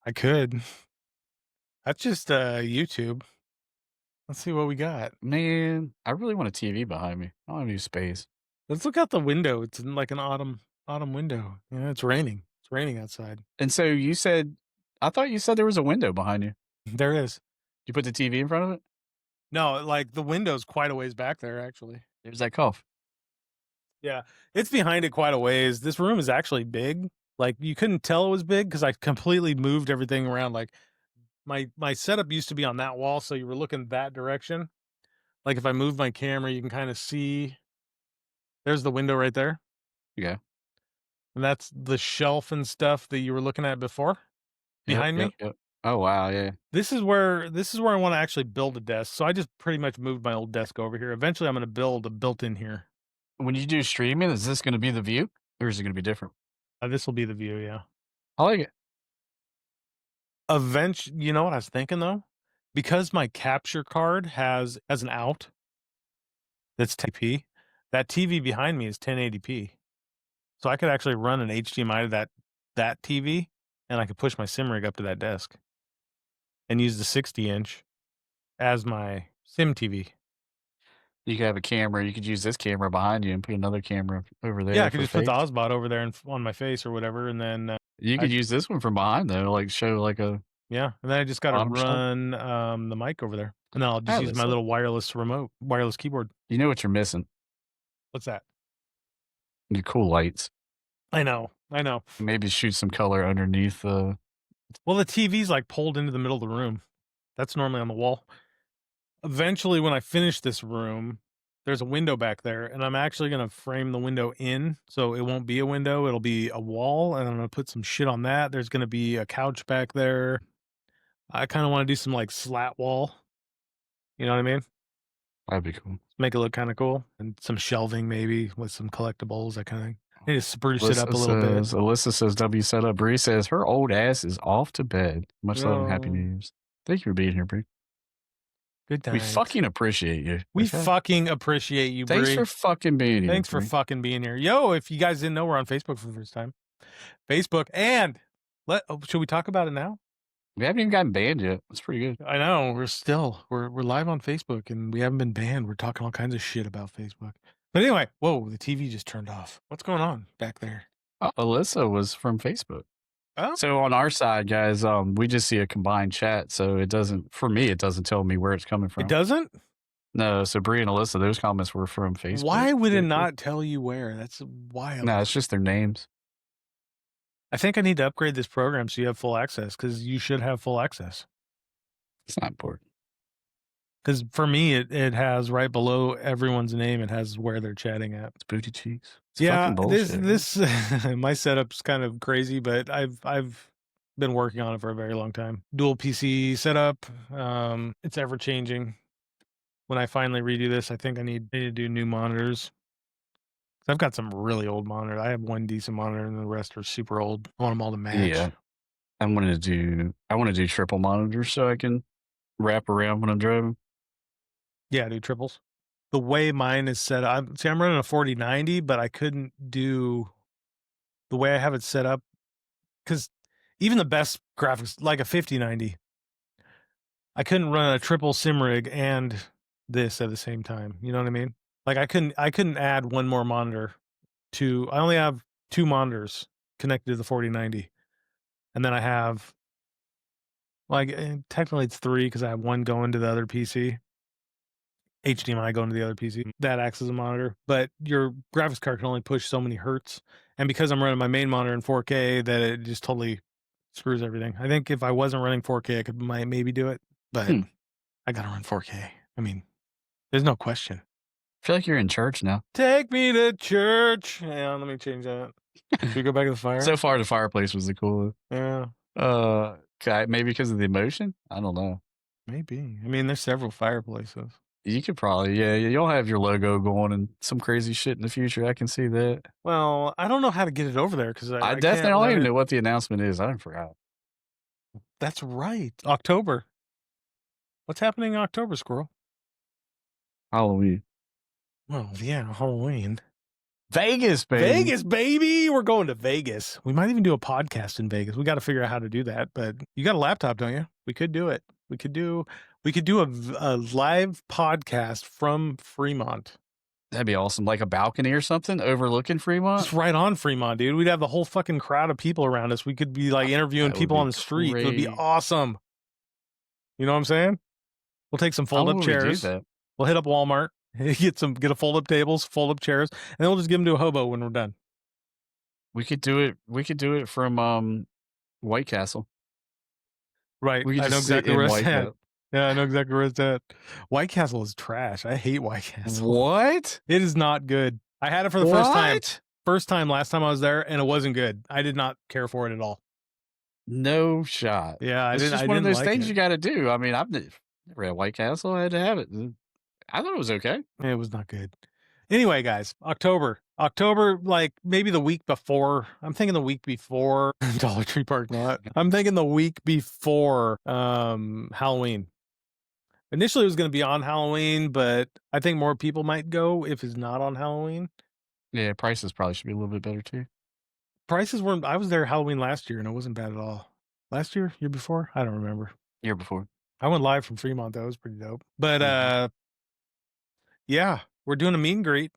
I could. That's just YouTube. Let's see what we got. Man, I really want a TV behind me. I don't have any space. Let's look out the window. It's in like an autumn window. Yeah, it's raining. It's raining outside. And so you said, I thought you said there was a window behind you. There is. You put the TV in front of it? No, like the window's quite a ways back there, actually. There's that cough. Yeah, it's behind it quite a ways. This room is actually big. Like you couldn't tell it was big because I completely moved everything around. Like my setup used to be on that wall, so you were looking that direction. Like if I move my camera, you can kind of see. There's the window right there, Yeah. and that's the shelf and stuff that you were looking at before Yep. behind Yep. me. Yep. Oh wow. Yeah. This is where I want to actually build a desk. So I just pretty much moved my old desk over here. Eventually, I'm going to build a built-in here. When you do streaming, is this going to be the view, or is it going to be different? This will be the view, yeah. I like it. Eventually, you know what I was thinking though? Because my capture card has as an out that's 1080p, that TV behind me is 1080p. So I could actually run an HDMI to that TV, and I could push my sim rig up to that desk and use the 60-inch as my sim TV. You could have a camera. You could use this camera behind you and put another camera over Yeah, I there could for just put the face. Ozbot over there and on my face or whatever, and then You I could use this one from behind though, like show like a yeah, and then I just got to monitor stuff. run the mic over there, and then I'll just Ah, use my little wireless keyboard. you know what you're missing? What's that? The cool lights. I know, I know. Maybe shoot some color underneath. Well, the TV's like pulled into the middle of the room. That's normally on the wall. Eventually, when I finish this room, there's a window back there, and I'm actually going to frame the window in. So it won't be a window, it'll be a wall, and I'm going to put some shit on that. There's going to be a couch back there. I kind of want to do some like slat wall. You know what I mean? That'd be cool. Make it look kind of cool. And some shelving maybe with some collectibles, that kind of thing. Need to spruce it up a little bit. Alyssa says W set up. Bree says her old ass is off to bed. Much love and happy Oh, New Year's. Thank you for being here, Bree. good We times. fucking appreciate you. We okay? fucking appreciate you, Thanks Bree. for fucking being here. Thanks for Bree. fucking being here. Yo, if you guys didn't know, we're on Facebook for the first time. Facebook, and should we talk about it now? We haven't even gotten banned yet. That's pretty good. I know we're live on Facebook and we haven't been banned. We're talking all kinds of shit about Facebook. But anyway, whoa, the TV just turned off. What's going on back there? Alyssa was from Facebook. Oh, So on our side, guys, we just see a combined chat. So it doesn't, for me, it doesn't tell me where it's coming from. it doesn't? No, so Bree and Alyssa, those comments were from Facebook. Why would it not tell you where? That's wild. No, it's just their names. I think I need to upgrade this program so you have full access, because you should have full access. It's not important. Because for me, it has right below everyone's name, it has where they're chatting at. It's booty cheeks. It's Yeah, fucking bullshit. this my setup's kind of crazy, but I've been working on it for a very long time. Dual PC setup. It's ever changing. When I finally redo this, I think I need to do new monitors. I've got some really old monitors. I have one decent monitor, and the rest are super old. I want them all to match. Yeah. I want to do triple monitors so I can wrap around when I'm driving. Yeah, do triples. The way mine is set up, I'm running a 4090, but I couldn't do the way I have it set up, because even the best graphics, like a 5090, I couldn't run a triple sim rig and this at the same time. You know what I mean? Like I couldn't add one more monitor to. I only have two monitors connected to the 4090, and then I have like technically it's three because I have one going to the other PC. HDMI going to the other PC that acts as a monitor, but your graphics card can only push so many hertz. And because I'm running my main monitor in 4K, that it just totally screws everything. I think if I wasn't running 4K, I could maybe do it, but I gotta run 4K. I mean, there's no question. I feel like you're in church now. Take me to church. Hang on, let me change that. Should we go back to the fire? So far, the fireplace was the coolest. Yeah, Okay, maybe because of the emotion. I don't know. maybe. I mean, there's several fireplaces. You could probably, yeah, you'll have your logo going and some crazy shit in the future. I can see that. Well, I don't know how to get it over there because I can't definitely don't let even it- know what the announcement is. I forgot. That's right. October. What's happening in October, Squirrel? Halloween. Well, yeah, Halloween. Vegas, baby. Vegas, baby. We're going to Vegas. We might even do a podcast in Vegas. We got to figure out how to do that. But you got a laptop, don't you? We could do it. We could do a live podcast from Fremont. That'd be awesome. Like a balcony or something overlooking Fremont. Just right on Fremont, dude. We'd have the whole fucking crowd of people around us. We could be like interviewing people on the street. It would be awesome. You know what I'm saying? We'll take some fold-up chairs. We'll hit up Walmart, get a fold-up tables, fold-up chairs, and then we'll just give them to a hobo when we're done. We could do it. We could do it from White Castle. Right. I know exactly where it's at. Yeah, I know exactly where it's at. White Castle is trash. I hate White Castle. What? It is not good. I had it for the first time. First time last time I was there, and it wasn't good. I did not care for it at all. No shot. Yeah, it's just one of those things you got to do. I mean, I've never had White Castle. I had to have it. I thought it was okay. It was not good. Anyway, guys, October, like maybe the week before. I'm thinking the week before Dollar Tree parking lot. I'm thinking the week before Halloween. Initially, it was going to be on Halloween, but I think more people might go if it's not on Halloween. Yeah, prices probably should be a little bit better too. Prices weren't. I was there Halloween last year, and it wasn't bad at all. Last year before? I don't remember. Year before. I went live from Fremont, though. It was pretty dope. But yeah, we're doing a meet and greet.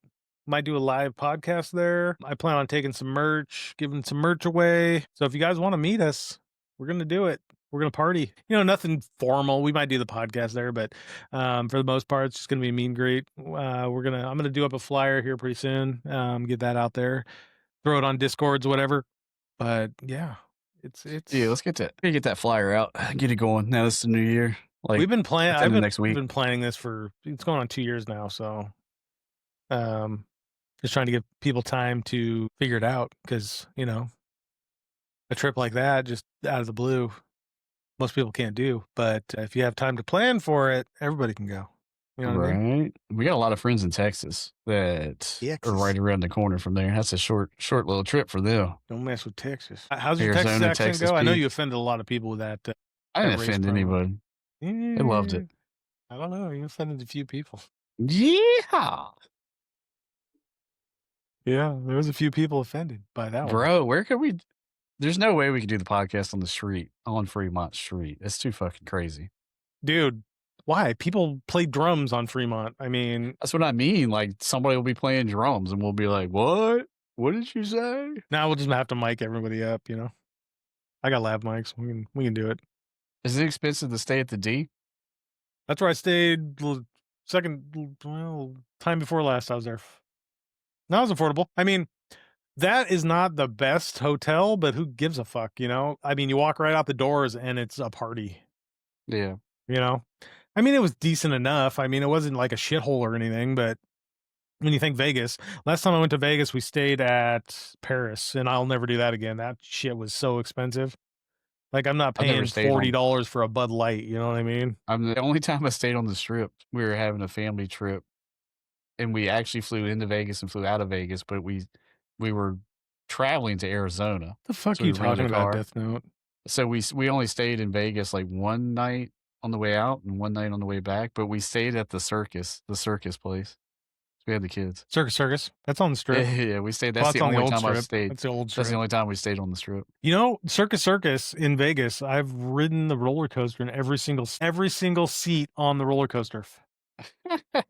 Might do a live podcast there. I plan on taking some merch, giving some merch away. So if you guys want to meet us, we're going to do it. We're going to party. You know, nothing formal. We might do the podcast there, but for the most part, it's just going to be a meet and greet. I'm going to do up a flyer here pretty soon. Get that out there. Throw it on Discords, whatever. But yeah, it's let's get that flyer out. Get it going. Now it's the new year. Like we've been planning. Next week. We've been planning this it's going on 2 years now. So, just trying to give people time to figure it out because you know, a trip like that just out of the blue, most people can't do. But if you have time to plan for it, everybody can go. You know what I mean? We got a lot of friends in Texas that are right around the corner from there. That's a short little trip for them. Don't mess with Texas. How's your Texas accent go? I know you offended a lot of people with that. I didn't offend anybody. They loved it. I don't know. You offended a few people. Yeah. Yeah, there was a few people offended by that one. Bro, where could we... There's no way we could do the podcast on the street, on Fremont Street. It's too fucking crazy. Dude, why? People play drums on Fremont. I mean... That's what I mean. Like, somebody will be playing drums, and we'll be like, what? What did you say? Now we'll just have to mic everybody up, you know? I got lav mics. We can do it. Is it expensive to stay at the D? That's where I stayed time before last I was there. That was affordable. I mean, that is not the best hotel, but who gives a fuck, you know? I mean, you walk right out the doors and it's a party. Yeah. You know? I mean, it was decent enough. I mean, it wasn't like a shithole or anything, but when you think Vegas, last time I went to Vegas, we stayed at Paris, and I'll never do that again. That shit was so expensive. Like, I'm not paying $40 for a Bud Light, you know what I mean? The only time I stayed on the Strip, we were having a family trip, and we actually flew into Vegas and flew out of Vegas, but we were traveling to Arizona. The fuck are you talking about, Death Note? So we only stayed in Vegas like one night on the way out and one night on the way back, but we stayed at the circus place. We had the kids. Circus. That's on the Strip. Yeah, we stayed. That's the only time I stayed. That's the old Strip. That's the only time we stayed on the Strip. You know, Circus in Vegas, I've ridden the roller coaster in every single seat on the roller coaster. I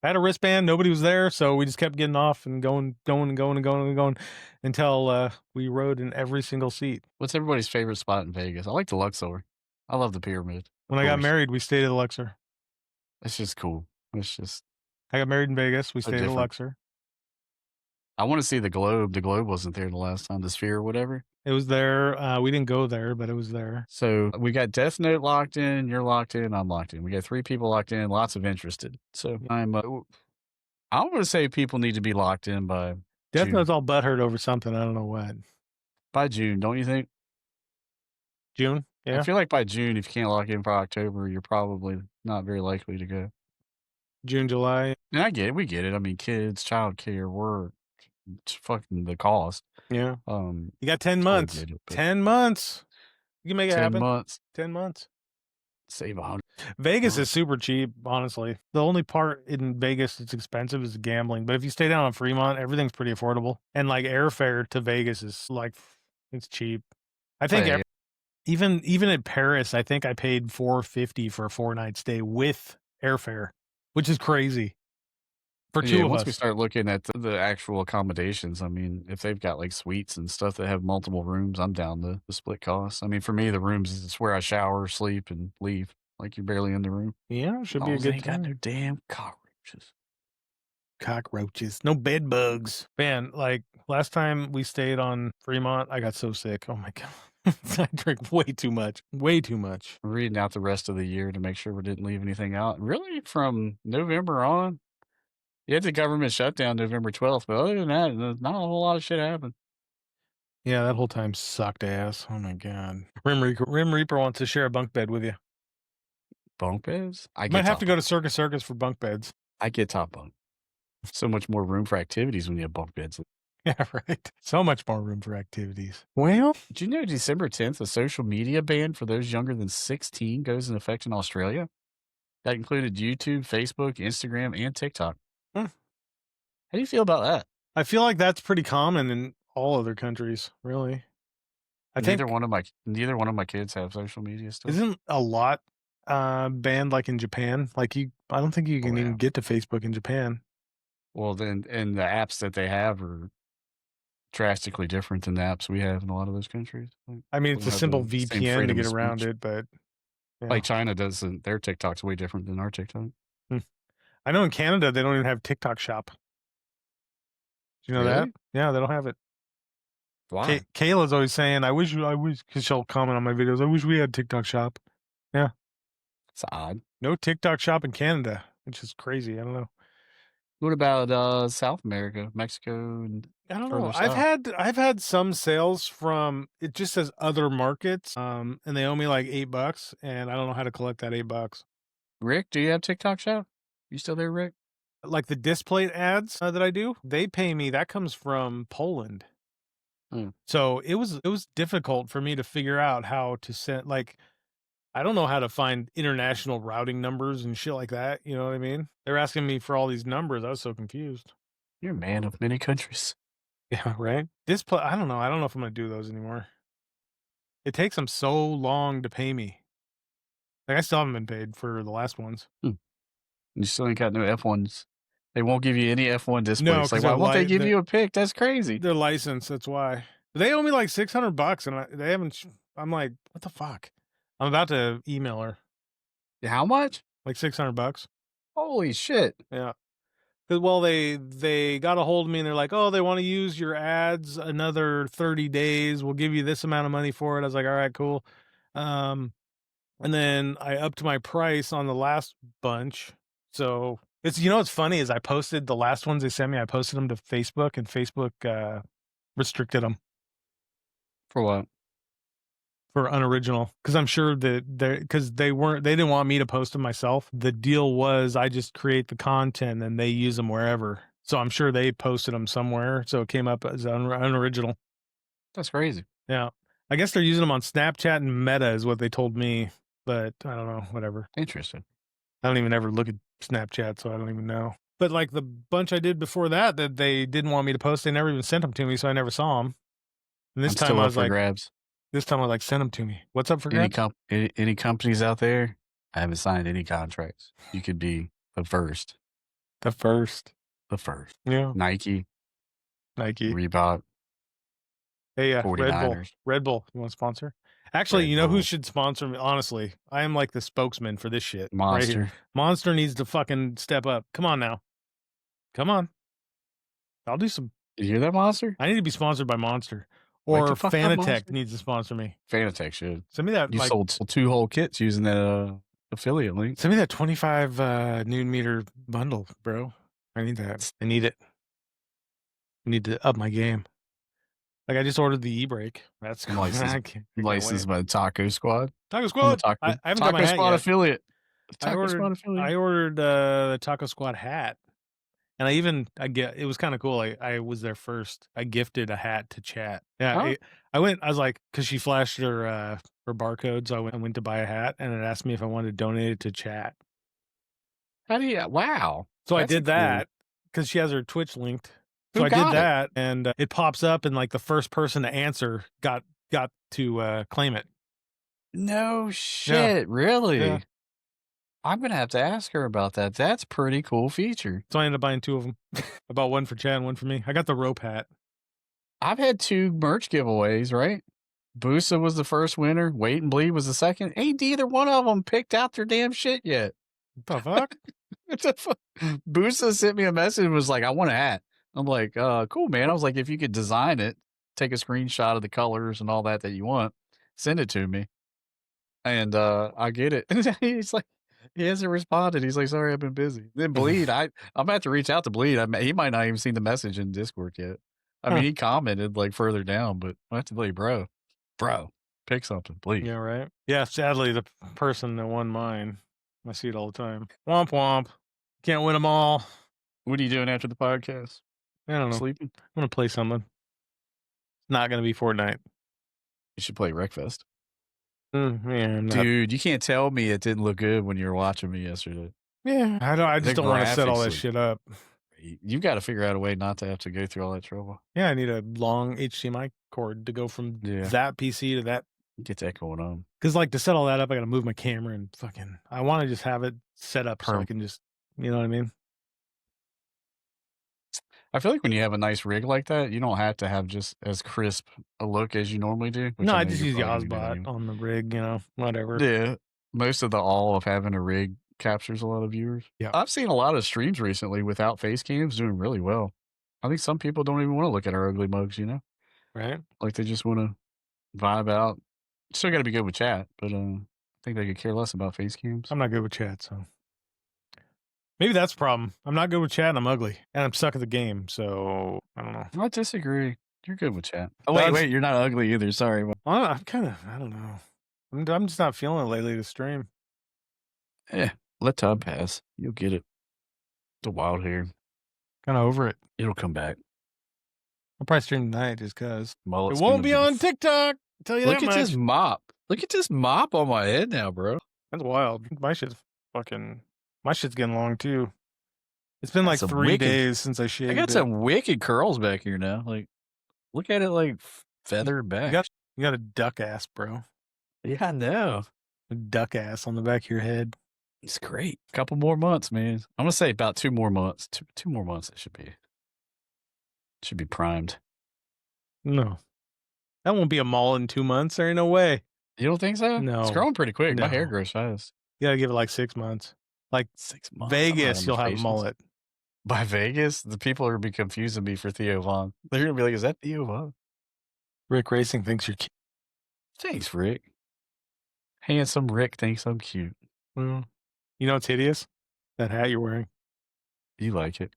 had a wristband. Nobody was there, so we just kept getting off and going until we rode in every single seat. What's everybody's favorite spot in Vegas? I like the Luxor. I love the Pyramid. When I got married, we stayed at the Luxor. It's just cool. I got married in Vegas. We stayed at the Luxor. I want to see the globe. The globe wasn't there the last time. The sphere or whatever. It was there. We didn't go there, but it was there. So we got Death Note locked in. You're locked in. I'm locked in. We got 3 people locked in. Lots of interested. So I'm going to say people need to be locked in by Death Note's all butthurt over something. I don't know what. By June, don't you think? June? Yeah. I feel like by June, if you can't lock in for October, you're probably not very likely to go. June, July. And I get it. We get it. I mean, kids, childcare, work, it's fucking the cost. Yeah. You got 10 months. 10 months. You can make it happen. 10 months. 10 months. Save 100 Vegas bucks. is super cheap, honestly. The only part in Vegas that's expensive is gambling. But if you stay down on Fremont, everything's pretty affordable. And like airfare to Vegas is like it's cheap. I Oh, think yeah, yeah. even in Paris, I think I paid $450 for a 4-night stay with airfare, which is crazy for Yeah, two of once we us. start looking at the actual accommodations, I mean, if they've got, like, suites and stuff that have multiple rooms, I'm down to split costs. I mean, for me, the rooms is where I shower, sleep, and leave. Like, you're barely in the room. Yeah, As should be long a as they good ain't got no time. damn cockroaches. Cockroaches, no bed bugs. Man, like last time we stayed on Fremont, I got so sick. Oh my god. I drink way too much. Way too much. We're reading out the rest of the year to make sure we didn't leave anything out. Really, from November on, you had the government shutdown November 12th, but other than that, not a whole lot of shit happened. Yeah, that whole time sucked ass. Oh my god. Rim Reaper wants to share a bunk bed with you. Bunk beds? I Might get have top to go bunk. to Circus for bunk beds. I get top bunk. So much more room for activities when you have bunk beds. Yeah, right. So much more room for activities. Well, Did you know December 10th, a social media ban for those younger than 16 goes into effect in Australia? That included YouTube, Facebook, Instagram, and TikTok. hmm, How do you feel about that? I feel like that's pretty common in all other countries, really. I Neither think one of my kids have social media still. isn't a lot banned like in Japan? Like I don't think you Oh can even yeah. get to Facebook in Japan. Well, then, and the apps that they have are drastically different than the apps we have in a lot of those countries. Like, I mean, we it's don't a have simple the same VPN to freedom get of around speech. it, but yeah. Like China doesn't. Their TikTok's way different than our TikTok. Hmm. I know in Canada they don't even have TikTok Shop. Do you know that? Really? Yeah, they don't have it. Why? Kayla's always saying, I wish, because she'll comment on my videos, I wish we had TikTok Shop. Yeah. It's odd. No TikTok Shop in Canada, which is crazy. I don't know. What about South America, Mexico, and I don't know. further south? I've had some sales from it just says other markets, and they owe me like $8, and I don't know how to collect that $8. Rick, do you have TikTok Shop? You still there, Rick? Like the display ads that I do, they pay me. That comes from Poland. Hmm. So it was difficult for me to figure out how to send like I don't know how to find international routing numbers and shit like that. You know what I mean? They're asking me for all these numbers. I was so confused. You're a man of many countries. Yeah, right. Display. I don't know. I don't know if I'm gonna do those anymore. It takes them so long to pay me. Like I still haven't been paid for the last ones. Hmm. You still ain't got no F1s. They won't give you any F1 No, displays. Like, because why won't they give you a pick? That's crazy. they're licensed. That's why they owe me like $600, and they haven't. I'm like, what the fuck? I'm about to email her How much? like $600. Holy shit. Yeah. 'Cause, well, they got a hold of me and they're like, "Oh, they wanna use your ads another 30 days. We'll give you this amount of money for it." I was like, "Alright, cool." Um, and then I upped my price on the last bunch. So, it's what's funny is I posted the last ones they sent me, I posted them to Facebook, and Facebook, restricted them For what? for unoriginal because I'm sure that they didn't want me to post them myself. The deal was I just create the content and they use them wherever. So I'm sure they posted them somewhere, so it came up as unoriginal. That's crazy. Yeah. I guess they're using them on Snapchat and Meta is what they told me, but I don't know, whatever. Interesting. I don't even ever look at Snapchat, so I don't even know. But, like, the bunch I did before that they didn't want me to post, they never even sent them to me, so I never saw them. And I'm still up for grabs. this time I was like, "Send them to me." What's up for Any grabs? comp any companies out there? I haven't signed any contracts. You could be the first. The first. The first. Yeah. Nike, Nike. Reebok, Hey, 49ers, Red Bull, you want to sponsor? Actually, Red you know who Bull, should sponsor me? Honestly, I am like the spokesman for this shit right here. Monster. Monster needs to fucking step up. Come on now. Come on. I'll do some. You hear that, Monster? I need to be sponsored by Monster. Wake Or the fuck up, Fanatec Monster. needs to sponsor me. Fanatec should. Send me that, You like, sold 2 whole kits using that, affiliate link. send me that 25 noon meter bundle, bro. I need that. I need it. I need to up my game. Like, I just ordered the e-brake. That's I'm cool. licensed I can't licensed wait. by the Taco Squad. Taco I'm a Squad. I haven't got my Taco hat Squad yet. affiliate. Taco Squad affiliate. I ordered the Taco Squad hat. And it was kind of cool. I was there first. I gifted a hat to chat. Yeah, Huh? I went. I was like, because she flashed her for barcodes. I went to buy a hat, and it asked me if I wanted to donate it to chat. How do you? Wow. So I That's a did cool. that because she has her Twitch linked. So Who I did got it? that, and it pops up, and like the first person to answer got to claim it. No shit, really? Yeah. I'm gonna have to ask her about that. That's pretty cool feature. So I ended up buying 2 of them. I bought one for Chad and one for me. I got the rope hat. I've had 2 merch giveaways, right? Boosa was the first winner. Wait and Bleed was the second. Ain't either one of them picked out their damn shit yet. What the fuck? What the fuck? Boosa sent me a message and was like, I want a hat. I'm like, cool, man. I was like, if you could design it, take a screenshot of the colors and all that you want, send it to me. And I get it. And he's like, he hasn't responded. He's like, sorry, I've been busy. Then Bleed, I'm gonna have to reach out to Bleed. He might not even seen the message in Discord yet. I mean, he commented like further down, but I have to be like, bro, pick something, please. Yeah, right. Yeah, sadly, the person that won mine, I see it all the time. Womp womp. Can't win them all. What are you doing after the podcast? I don't know. Sleeping? I'm gonna play something. Not gonna be Fortnite. You should play Wreckfest. Yeah, dude, you can't tell me it didn't look good when you were watching me yesterday. Yeah, I just don't want to set all that shit up. You got to figure out a way not to have to go through all that trouble. Yeah, I need a long HDMI cord to go from that PC to that. Get that going on. Because like to set all that up, I got to move my camera and fucking. I want to just have it set up so I can just, you know what I mean. I feel like when you have a nice rig like that, you don't have to have just as crisp a look as you normally do. No, I just use the Ozbot on the rig, you know, whatever. Yeah. Most of the all of having a rig captures a lot of viewers. Yeah. I've seen a lot of streams recently without face cams doing really well. I think some people don't even want to look at our ugly mugs, you know? Right. Like they just want to vibe out. Still got to be good with chat, but I think they could care less about face cams. I'm not good with chat, so. Maybe that's the problem. I'm not good with chat and I'm ugly. And I'm stuck at the game, so I don't know. I disagree. You're good with chat. Oh, wait, you're not ugly either. Sorry. I'm kind of, I don't know. I'm just not feeling it lately to stream. Yeah, let time pass. You'll get it. The wild hair. Kind of over it. It'll come back. I'll probably stream tonight just because. It won't be on TikTok. I'll tell you that much. Look at this mop. Look at this mop on my head now, bro. That's wild. My shit's getting long too. It's been like 3 days since I shaved. I got some wicked curls back here now. Like, look at it like feathered back. You got a duck ass, bro. Yeah, I know. A duck ass on the back of your head. It's great. A couple more months, man. I'm gonna say about 2 more months. Two more months. It should be primed. No, that won't be a mall in 2 months. There ain't no way. You don't think so? No, it's growing pretty quick. My hair grows fast. You gotta give it like 6 months. Like 6 months. Vegas, you'll have a mullet. By Vegas, the people are gonna be confusing me for Theo Von. They're gonna be like, "Is that Theo Von?" Rick Racing thinks you're cute. Thanks, Rick. Handsome Rick thinks I'm cute. Well, you know it's hideous? That hat you're wearing. You like it.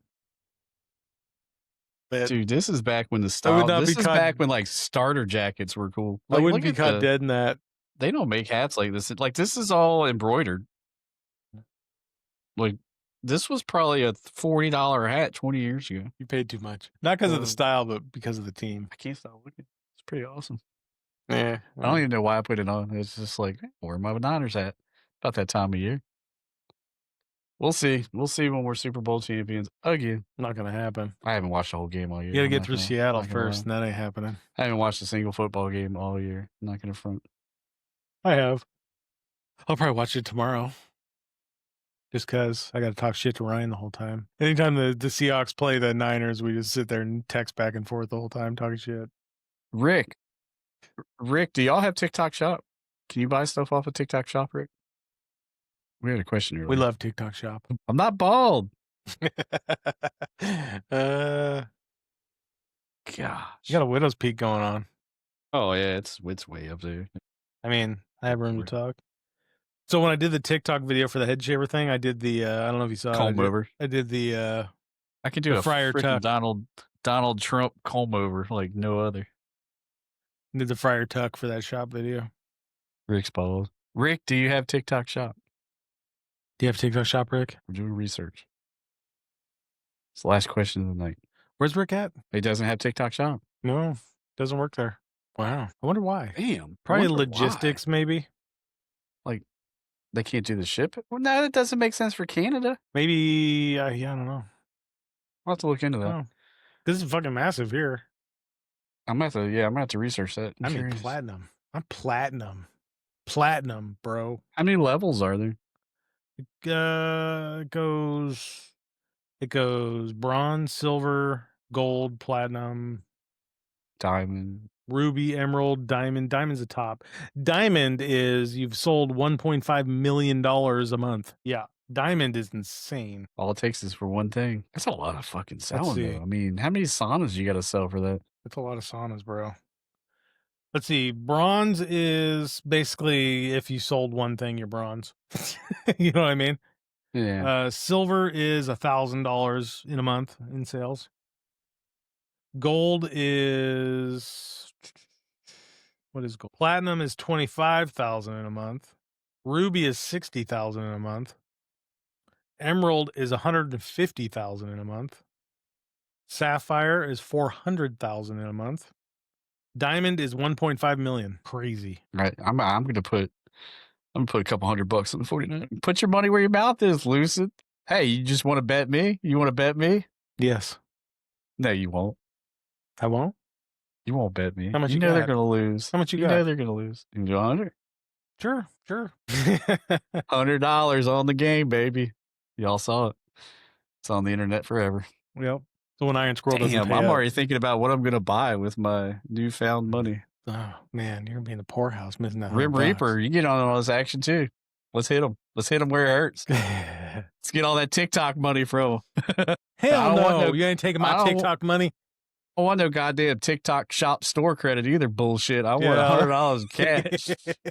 But dude, this is back when back when like starter jackets were cool. Like, I wouldn't be caught dead in that. They don't make hats like this. Like this is all embroidered. Like this was probably a $40 hat 20 years ago. You paid too much. Not because of the style, but because of the team. I can't stop looking. It's pretty awesome. Yeah. I don't even know why I put it on. It's just like, where my Niners at? About that time of year. We'll see. We'll see when we're Super Bowl champions again. Not going to happen. I haven't watched the whole game all year. You got to get through Seattle first, and that ain't happening. I haven't watched a single football game all year. I'm not going to front. I have. I'll probably watch it tomorrow. Just because I got to talk shit to Ryan the whole time. Anytime the Seahawks play the Niners, we just sit there and text back and forth the whole time talking shit. Rick, do y'all have TikTok Shop? Can you buy stuff off of TikTok Shop, Rick? We had a question earlier. We love TikTok Shop. I'm not bald. Gosh. You got a widow's peak going on. Oh, yeah. It's way up there. I mean, I have room to talk. So when I did the TikTok video for the head shaver thing, I did the, I don't know if you saw comb over. I did the, I could do a fryer tuck. Donald Trump comb over like no other. I did the fryer tuck for that shop video. Rick's bald. Rick, do you have TikTok Shop? Do you have TikTok Shop, Rick? We're doing research. It's the last question of the night. Where's Rick at? He doesn't have TikTok Shop. No, doesn't work there. Wow. I wonder why. Damn. I Probably wonder why. logistics, maybe. Like, they can't do the ship? Well, no, that doesn't make sense for Canada. Maybe, yeah, I don't know. I'll have to look into that. Oh, this is fucking massive here. I'm gonna have to research that. I'm I mean, curious. platinum. I'm platinum. Platinum, bro. How many levels are there? It goes bronze, silver, gold, platinum, Diamond. ruby, emerald, diamond. Diamond's the top. Diamond is you've sold $1.5 million a month. Yeah. Diamond is insane. All it takes is for one thing. That's a lot of fucking selling, see. though. I mean, how many saunas you got to sell for that? That's a lot of saunas, bro. Let's see. Bronze is basically if you sold one thing, you're bronze. You know what I mean? Yeah. Silver is $1,000 in a month in sales. Gold is what is gold? Platinum is 25,000 in a month. Ruby is 60,000 in a month. Emerald is 150,000 in a month. Sapphire is 400,000 in a month. Diamond is 1.5 million. Crazy. Right. I'm gonna put a couple $100 on the 49. Put your money where your mouth is, Lucid. Hey, you just want to bet me? You want to bet me? Yes. No, you won't. I won't. You won't bet me. How much you you know they're got? gonna lose. How much you You got? know they're gonna lose. You do 100. Sure. $100 on the game, baby. Y'all saw it. It's on the internet forever. Yep. So when Iron Squirrel doesn't Damn, pay I'm up, already thinking about what I'm gonna buy with my newfound money. oh man, you're gonna be in the poorhouse missing that Rim $100. Reaper, you get on all this action too. Let's hit them. Let's hit them where it hurts. Let's get all that TikTok money from 'em. Hell no, no, you ain't taking my TikTok money. I want no goddamn TikTok shop store credit either. Bullshit. I want $100 cash.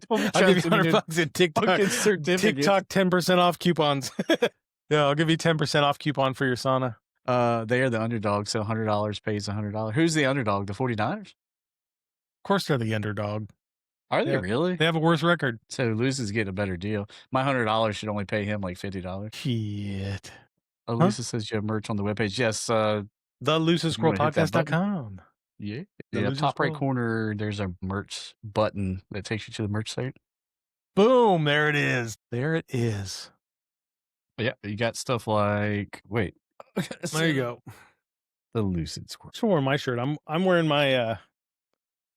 I'll give you $100 in TikTok 10% off coupons. Yeah, I'll give you 10% off coupon for your sauna. They are the underdog, so $100 pays $100. Who's the underdog? The 49ers? Of course, they're the underdog. Are they really? They have a worse record. So Lucy's getting a better deal. My $100 should only pay him like $50. Shit. Oh, Lucy says you have merch on the webpage. Yes. The Lucid Squrl Podcast.com. Yeah. Yeah. Top right corner, there's a merch button that takes you to the merch site. Boom. There it is. There it is. Yeah. You got stuff like, wait. There you go. The Lucid Squrl. I'm wearing my shirt. I'm wearing my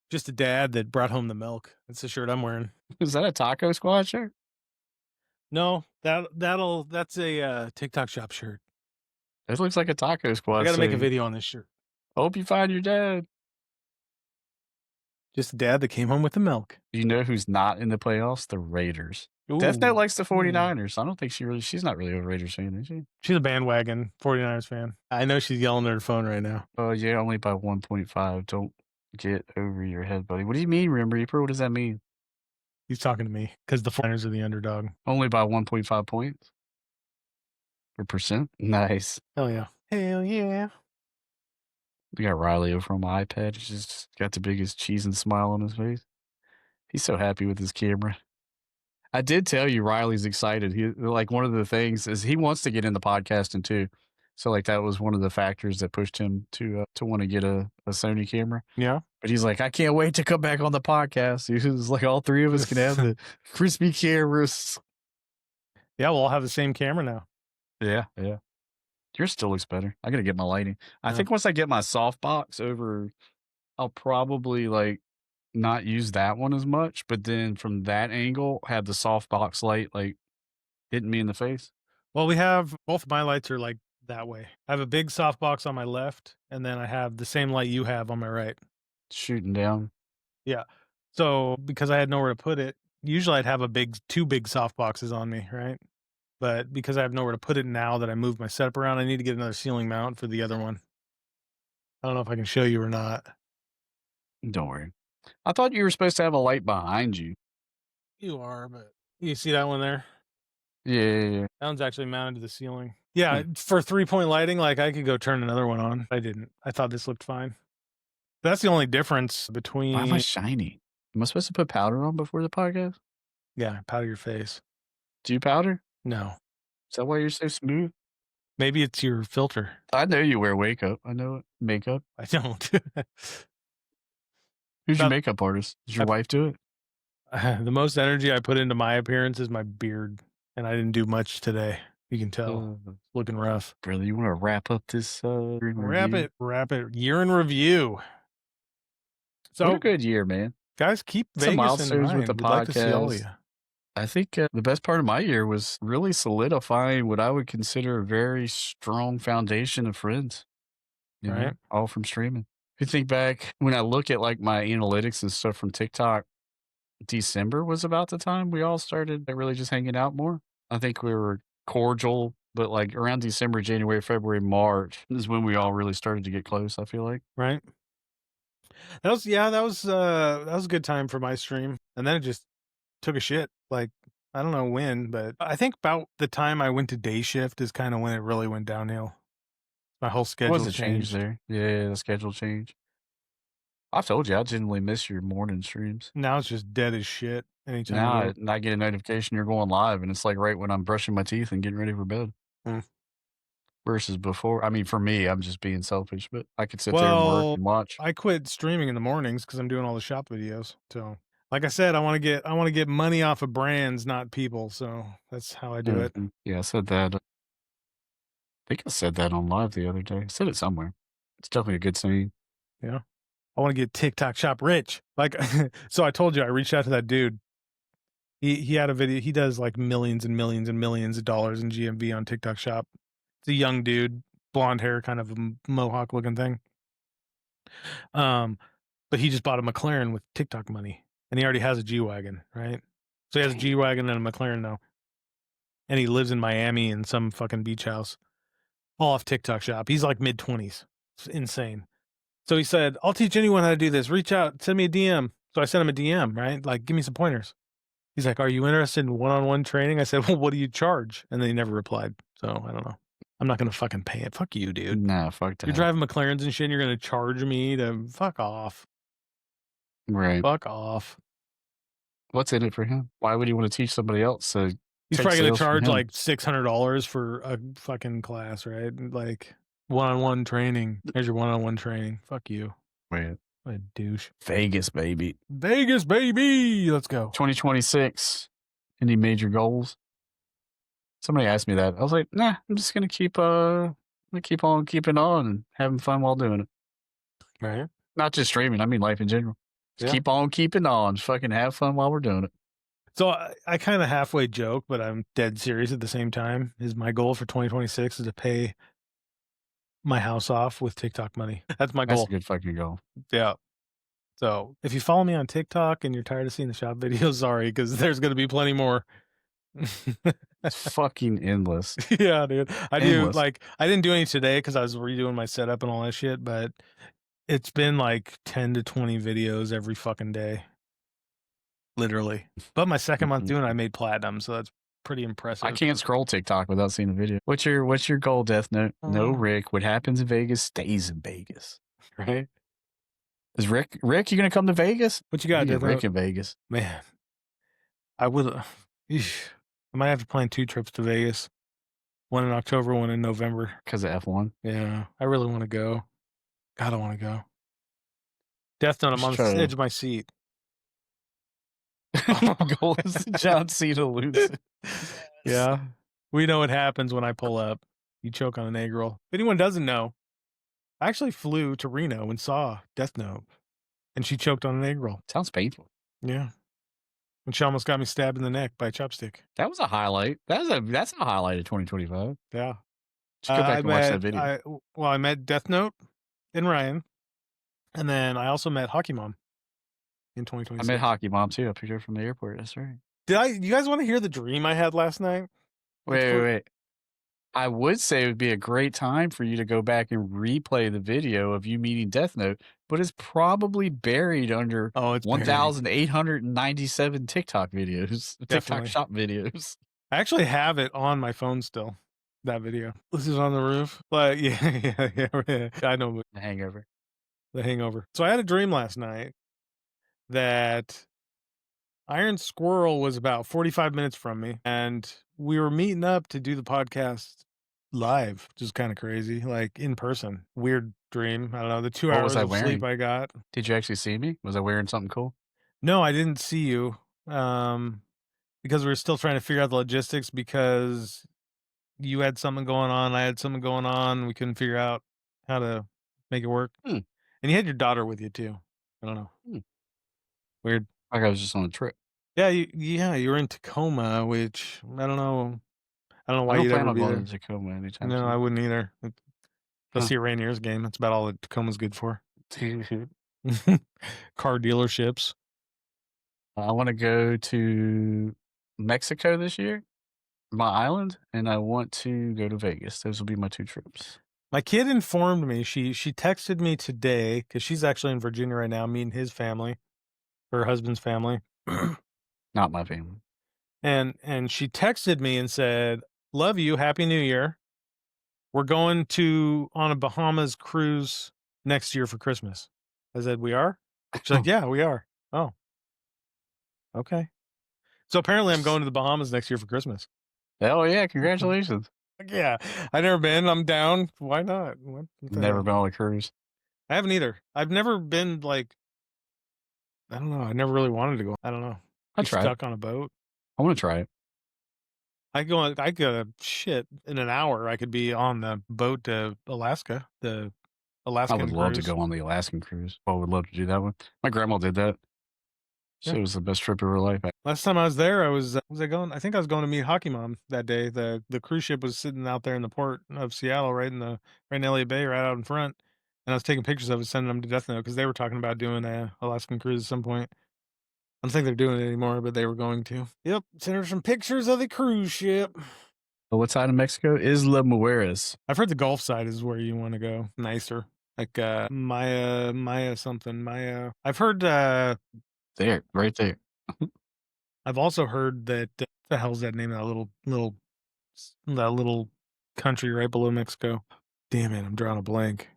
just a dad that brought home the milk. That's the shirt I'm wearing. Is that a Taco Squad shirt? No, that's a TikTok shop shirt. It looks like a Taco Squad. I got to make a video on this shirt. Hope you find your dad. Just a dad that came home with the milk. You know who's not in the playoffs? The Raiders. Ooh. Death Note likes the 49ers. I don't think she's not really a Raiders fan, is she? She's a bandwagon 49ers fan. I know she's yelling at her phone right now. Oh, yeah, only by 1.5. Don't get over your head, buddy. What do you mean, Rim Reaper? What does that mean? He's talking to me because the 49ers are the underdog. Only by 1.5 points? Or percent? Nice. Hell yeah. Hell yeah. We got Riley over on my iPad. He's just got the biggest cheese and smile on his face. He's so happy with his camera. I did tell you Riley's excited. He like one of the things is he wants to get into podcasting too. So like that was one of the factors that pushed him to want to get a Sony camera. Yeah. But he's like, I can't wait to come back on the podcast. He was like, all three of us can have the crispy cameras. Yeah, we'll all have the same camera now. Yeah, yeah. Yours still looks better. I gotta get my lighting. I think once I get my softbox over, I'll probably like not use that one as much, but then from that angle, have the softbox light like hitting me in the face. Well, we have both of my lights are like that way. I have a big softbox on my left, and then I have the same light you have on my right. Shooting down. Yeah. So because I had nowhere to put it, usually I'd have two big softboxes on me, right? But because I have nowhere to put it now that I moved my setup around, I need to get another ceiling mount for the other one. I don't know if I can show you or not. Don't worry. I thought you were supposed to have a light behind you. You are, but you see that one there? Yeah. That one's actually mounted to the ceiling. Yeah, for 3-point lighting, like I could go turn another one on. I didn't. I thought this looked fine. That's the only difference between. Why am I shiny? Am I supposed to put powder on before the podcast? Yeah, powder your face. Do you powder? No. Is that why you're so smooth? Maybe it's your filter. I know you wear makeup. I know it. Makeup. I don't. Who's your About makeup artist? Does your wife do it? the most energy I put into my appearance is my beard, and I didn't do much today. You can tell. It's looking rough. Brother, you want to wrap up this Wrap it. Year in review. What a So, good year, man. guys, keep Some Vegas in milestones with the mind. We'd like to see all of podcast. you. I think the best part of my year was really solidifying what I would consider a very strong foundation of friends. You know, Right. all from streaming. If you think back, when I look at like my analytics and stuff from TikTok, December was about the time we all started like, really just hanging out more. I think we were cordial, but like around December, January, February, March is when we all really started to get close, I feel like. Right. That was a good time for my stream. And then it just took a shit. Like, I don't know when, but I think about the time I went to day shift is kind of when it really went downhill. My whole There schedule was a change changed. there. Yeah, the schedule change. I've told you I genuinely miss your morning streams. Now it's just dead as shit. Anytime Now I get a notification you're going live, and it's like right when I'm brushing my teeth and getting ready for bed. Mm. Versus before, I mean, for me, I'm just being selfish, but I could sit there and work and watch. I quit streaming in the mornings because I'm doing all the shop videos. So, like I said, I want to get money off of brands, not people. So that's how I do it. Yeah, I said that. I think I said that on live the other day. I said it somewhere. It's definitely a good saying. Yeah. I want to get TikTok shop rich. Like, so I told you, I reached out to that dude. He had a video. He does like millions and millions and millions of dollars in GMV on TikTok shop. It's a young dude, blonde hair, kind of a mohawk looking thing. But he just bought a McLaren with TikTok money, and he already has a G-Wagon, right? So he has a G-Wagon and a McLaren now, and he lives in Miami in some fucking beach house, all off TikTok shop. He's like mid-20s. It's insane. So he said, "I'll teach anyone how to do this. Reach out, send me a DM." So I sent him a DM, right? Like, give me some pointers. He's like, "Are you interested in one-on-one training?" I said, "Well, what do you charge?" And then he never replied. So I don't know. I'm not gonna fucking pay it. Fuck you, dude. Nah, fuck that. You're driving McLarens and shit, and you're gonna charge me to fuck off. Right. Fuck off. What's in it for him? Why would he want to teach somebody else? So He's probably gonna charge like $600 for a fucking class, right? Like one-on-one training. Here's your one-on-one training. Fuck you. Wait. What a douche. Vegas, baby. Vegas, baby. Let's go. 2026. Any major goals? Somebody asked me that. I was like, nah, I'm just gonna keep on keeping on and having fun while doing it. Right. Not just streaming, I mean life in general. Just keep on keeping on. Just fucking have fun while we're doing it. So I kind of halfway joke, but I'm dead serious at the same time. Is my goal for 2026 is to pay my house off with TikTok money. That's my goal. That's a good fucking goal. Yeah. So if you follow me on TikTok and you're tired of seeing the shop videos, sorry, because there's going to be plenty more. It's fucking endless. Yeah, dude. I didn't do any today because I was redoing my setup and all that shit, but it's been like 10 to 20 videos every fucking day. Literally. But my second month doing it, I made platinum, so that's pretty impressive. I can't scroll TikTok without seeing a video. What's your goal, Death Note? No, Rick. What happens in Vegas stays in Vegas. Right? Is Rick, you gonna come to Vegas? What you got, Death Rick Note? in Vegas? Man, I would. I might have to plan 2 trips to Vegas. One in October, one in November. Because of F1? Yeah, I really want to go. God, I want to go. Death Note, I'm on the edge of my seat. Goal is John Cena loses. Yeah. We know what happens when I pull up. You choke on an egg roll. If anyone doesn't know, I actually flew to Reno and saw Death Note, and she choked on an egg roll. Sounds painful. Yeah. And she almost got me stabbed in the neck by a chopstick. That was a highlight. That's a highlight of 2025. Yeah. Just go back and watch that video. I met Death Note and Ryan, and then I also met Hockey Mom in 2026. I met Hockey Mom too. I picked her from the airport. That's right. You guys want to hear the dream I had last night? Wait. I would say it would be a great time for you to go back and replay the video of you meeting Death Note, but it's probably buried under 1,897 TikTok videos, TikTok shop videos. I actually have it on my phone still. That video. This is on the roof. Like, yeah. I know. The Hangover. So I had a dream last night that Iron Squrl was about 45 minutes from me, and we were meeting up to do the podcast live, which is kind of crazy, like in person. Weird dream. I don't know. The 2 What was hours I of sleep wearing? I got. Did you actually see me? Was I wearing something cool? No, I didn't see you. Because we were still trying to figure out the logistics because you had something going on, I had something going on. We couldn't figure out how to make it work. Hmm. And you had your daughter with you too. I don't know. Hmm. Weird. Like I was just on a trip. Yeah, you were in Tacoma, which I don't know. I don't know I why don't you'd plan ever on be going there. to Tacoma anytime No, I soon. wouldn't either. Go Huh. see a Rainiers game. That's about all that Tacoma's good for. Car dealerships. I want to go to Mexico this year, my island, and I want to go to Vegas. Those will be my 2 trips. My kid informed me. She texted me today because she's actually in Virginia right now, meeting his family, her husband's family. Not my family. And she texted me and said, "Love you, Happy New Year. We're going on a Bahamas cruise next year for Christmas." I said, "We are?" She's like, "Yeah, we are." Oh, okay. So apparently I'm going to the Bahamas next year for Christmas. Hell yeah, congratulations. Yeah, I've never been. I'm down. Why not? What the Never hell? been on a cruise. I haven't either. I've never been like, I don't know. I never really wanted to go. I don't know. I Be tried. stuck on a boat. I want to try it. I could shit in an hour. I could be on the boat to Alaska, the I Alaskan would love to cruise. go on the Alaskan cruise. I would love to do that one. My grandma did that. So Yeah. it was the best trip of her life. Last time I was there, I was I going? I think I was going to meet Hockey Mom that day. The cruise ship was sitting out there in the port of Seattle, right in Elliott Bay, right out in front. And I was taking pictures of it, sending them to Death Note because they were talking about doing a Alaskan cruise at some point. I don't think they're doing it anymore, but they were going to. Yep, send her some pictures of the cruise ship. But what side of Mexico? Isla Mujeres. I've heard the Gulf side is where you want to go. Nicer. Like Maya something. Maya. I've heard There, right there. I've also heard that what the hell's that name of that little country right below Mexico? Damn it, I'm drawing a blank.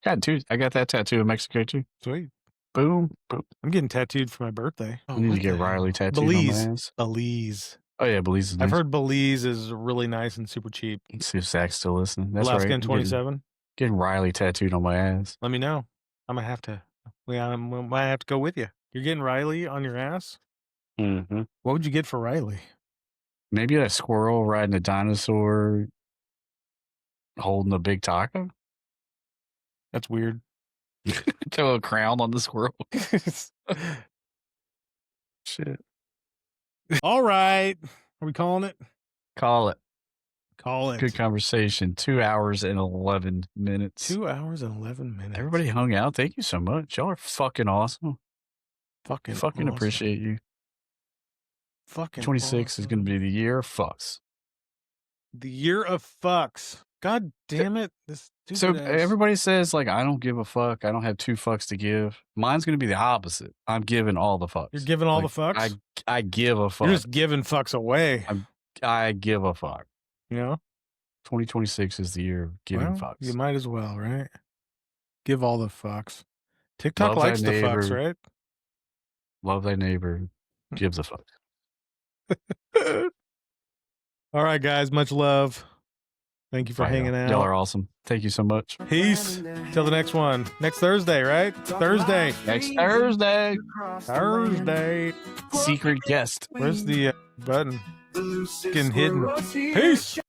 Tattoos. I got that tattoo in Mexico too. Sweet. Boom, boom. I'm getting tattooed for my birthday. I need to get Riley tattooed on my ass. Belize. Oh yeah, Belize is nice. I've heard Belize is really nice and super cheap. Let's see if Zach's still listening. That's Alaska right. in 27. Getting Riley tattooed on my ass. Let me know. I'm gonna have to. I might have to go with you. You're getting Riley on your ass. Mm-hmm. What would you get for Riley? Maybe a squirrel riding a dinosaur, holding a big taco. That's weird. Throw a crown on the squirrel. Shit. All right. Are we calling it? Call it. Call it. Good conversation. 2 hours and 11 minutes. 2 hours and 11 minutes. Everybody hung out. Thank you so much. Y'all are fucking awesome. Fucking awesome. Appreciate you. Fucking 26 is going to be the year of fucks. The year of fucks. God damn it. This So everybody says, like, I don't give a fuck. I don't have 2 fucks to give. Mine's going to be the opposite. I'm giving all the fucks. You're giving all the fucks? I give a fuck. You're just giving fucks away. I give a fuck. You know? 2026 is the year of giving fucks. You might as well, right? Give all the fucks. TikTok likes the fucks, right? Love thy neighbor. Gives a fuck. All right, guys. Much love. Thank you for hanging out. Y'all are awesome. Thank you so much. Peace. Till the next one. Next Thursday, right? Thursday. Next Thursday. Thursday. Secret guest. Where's the button? Getting hidden. Peace.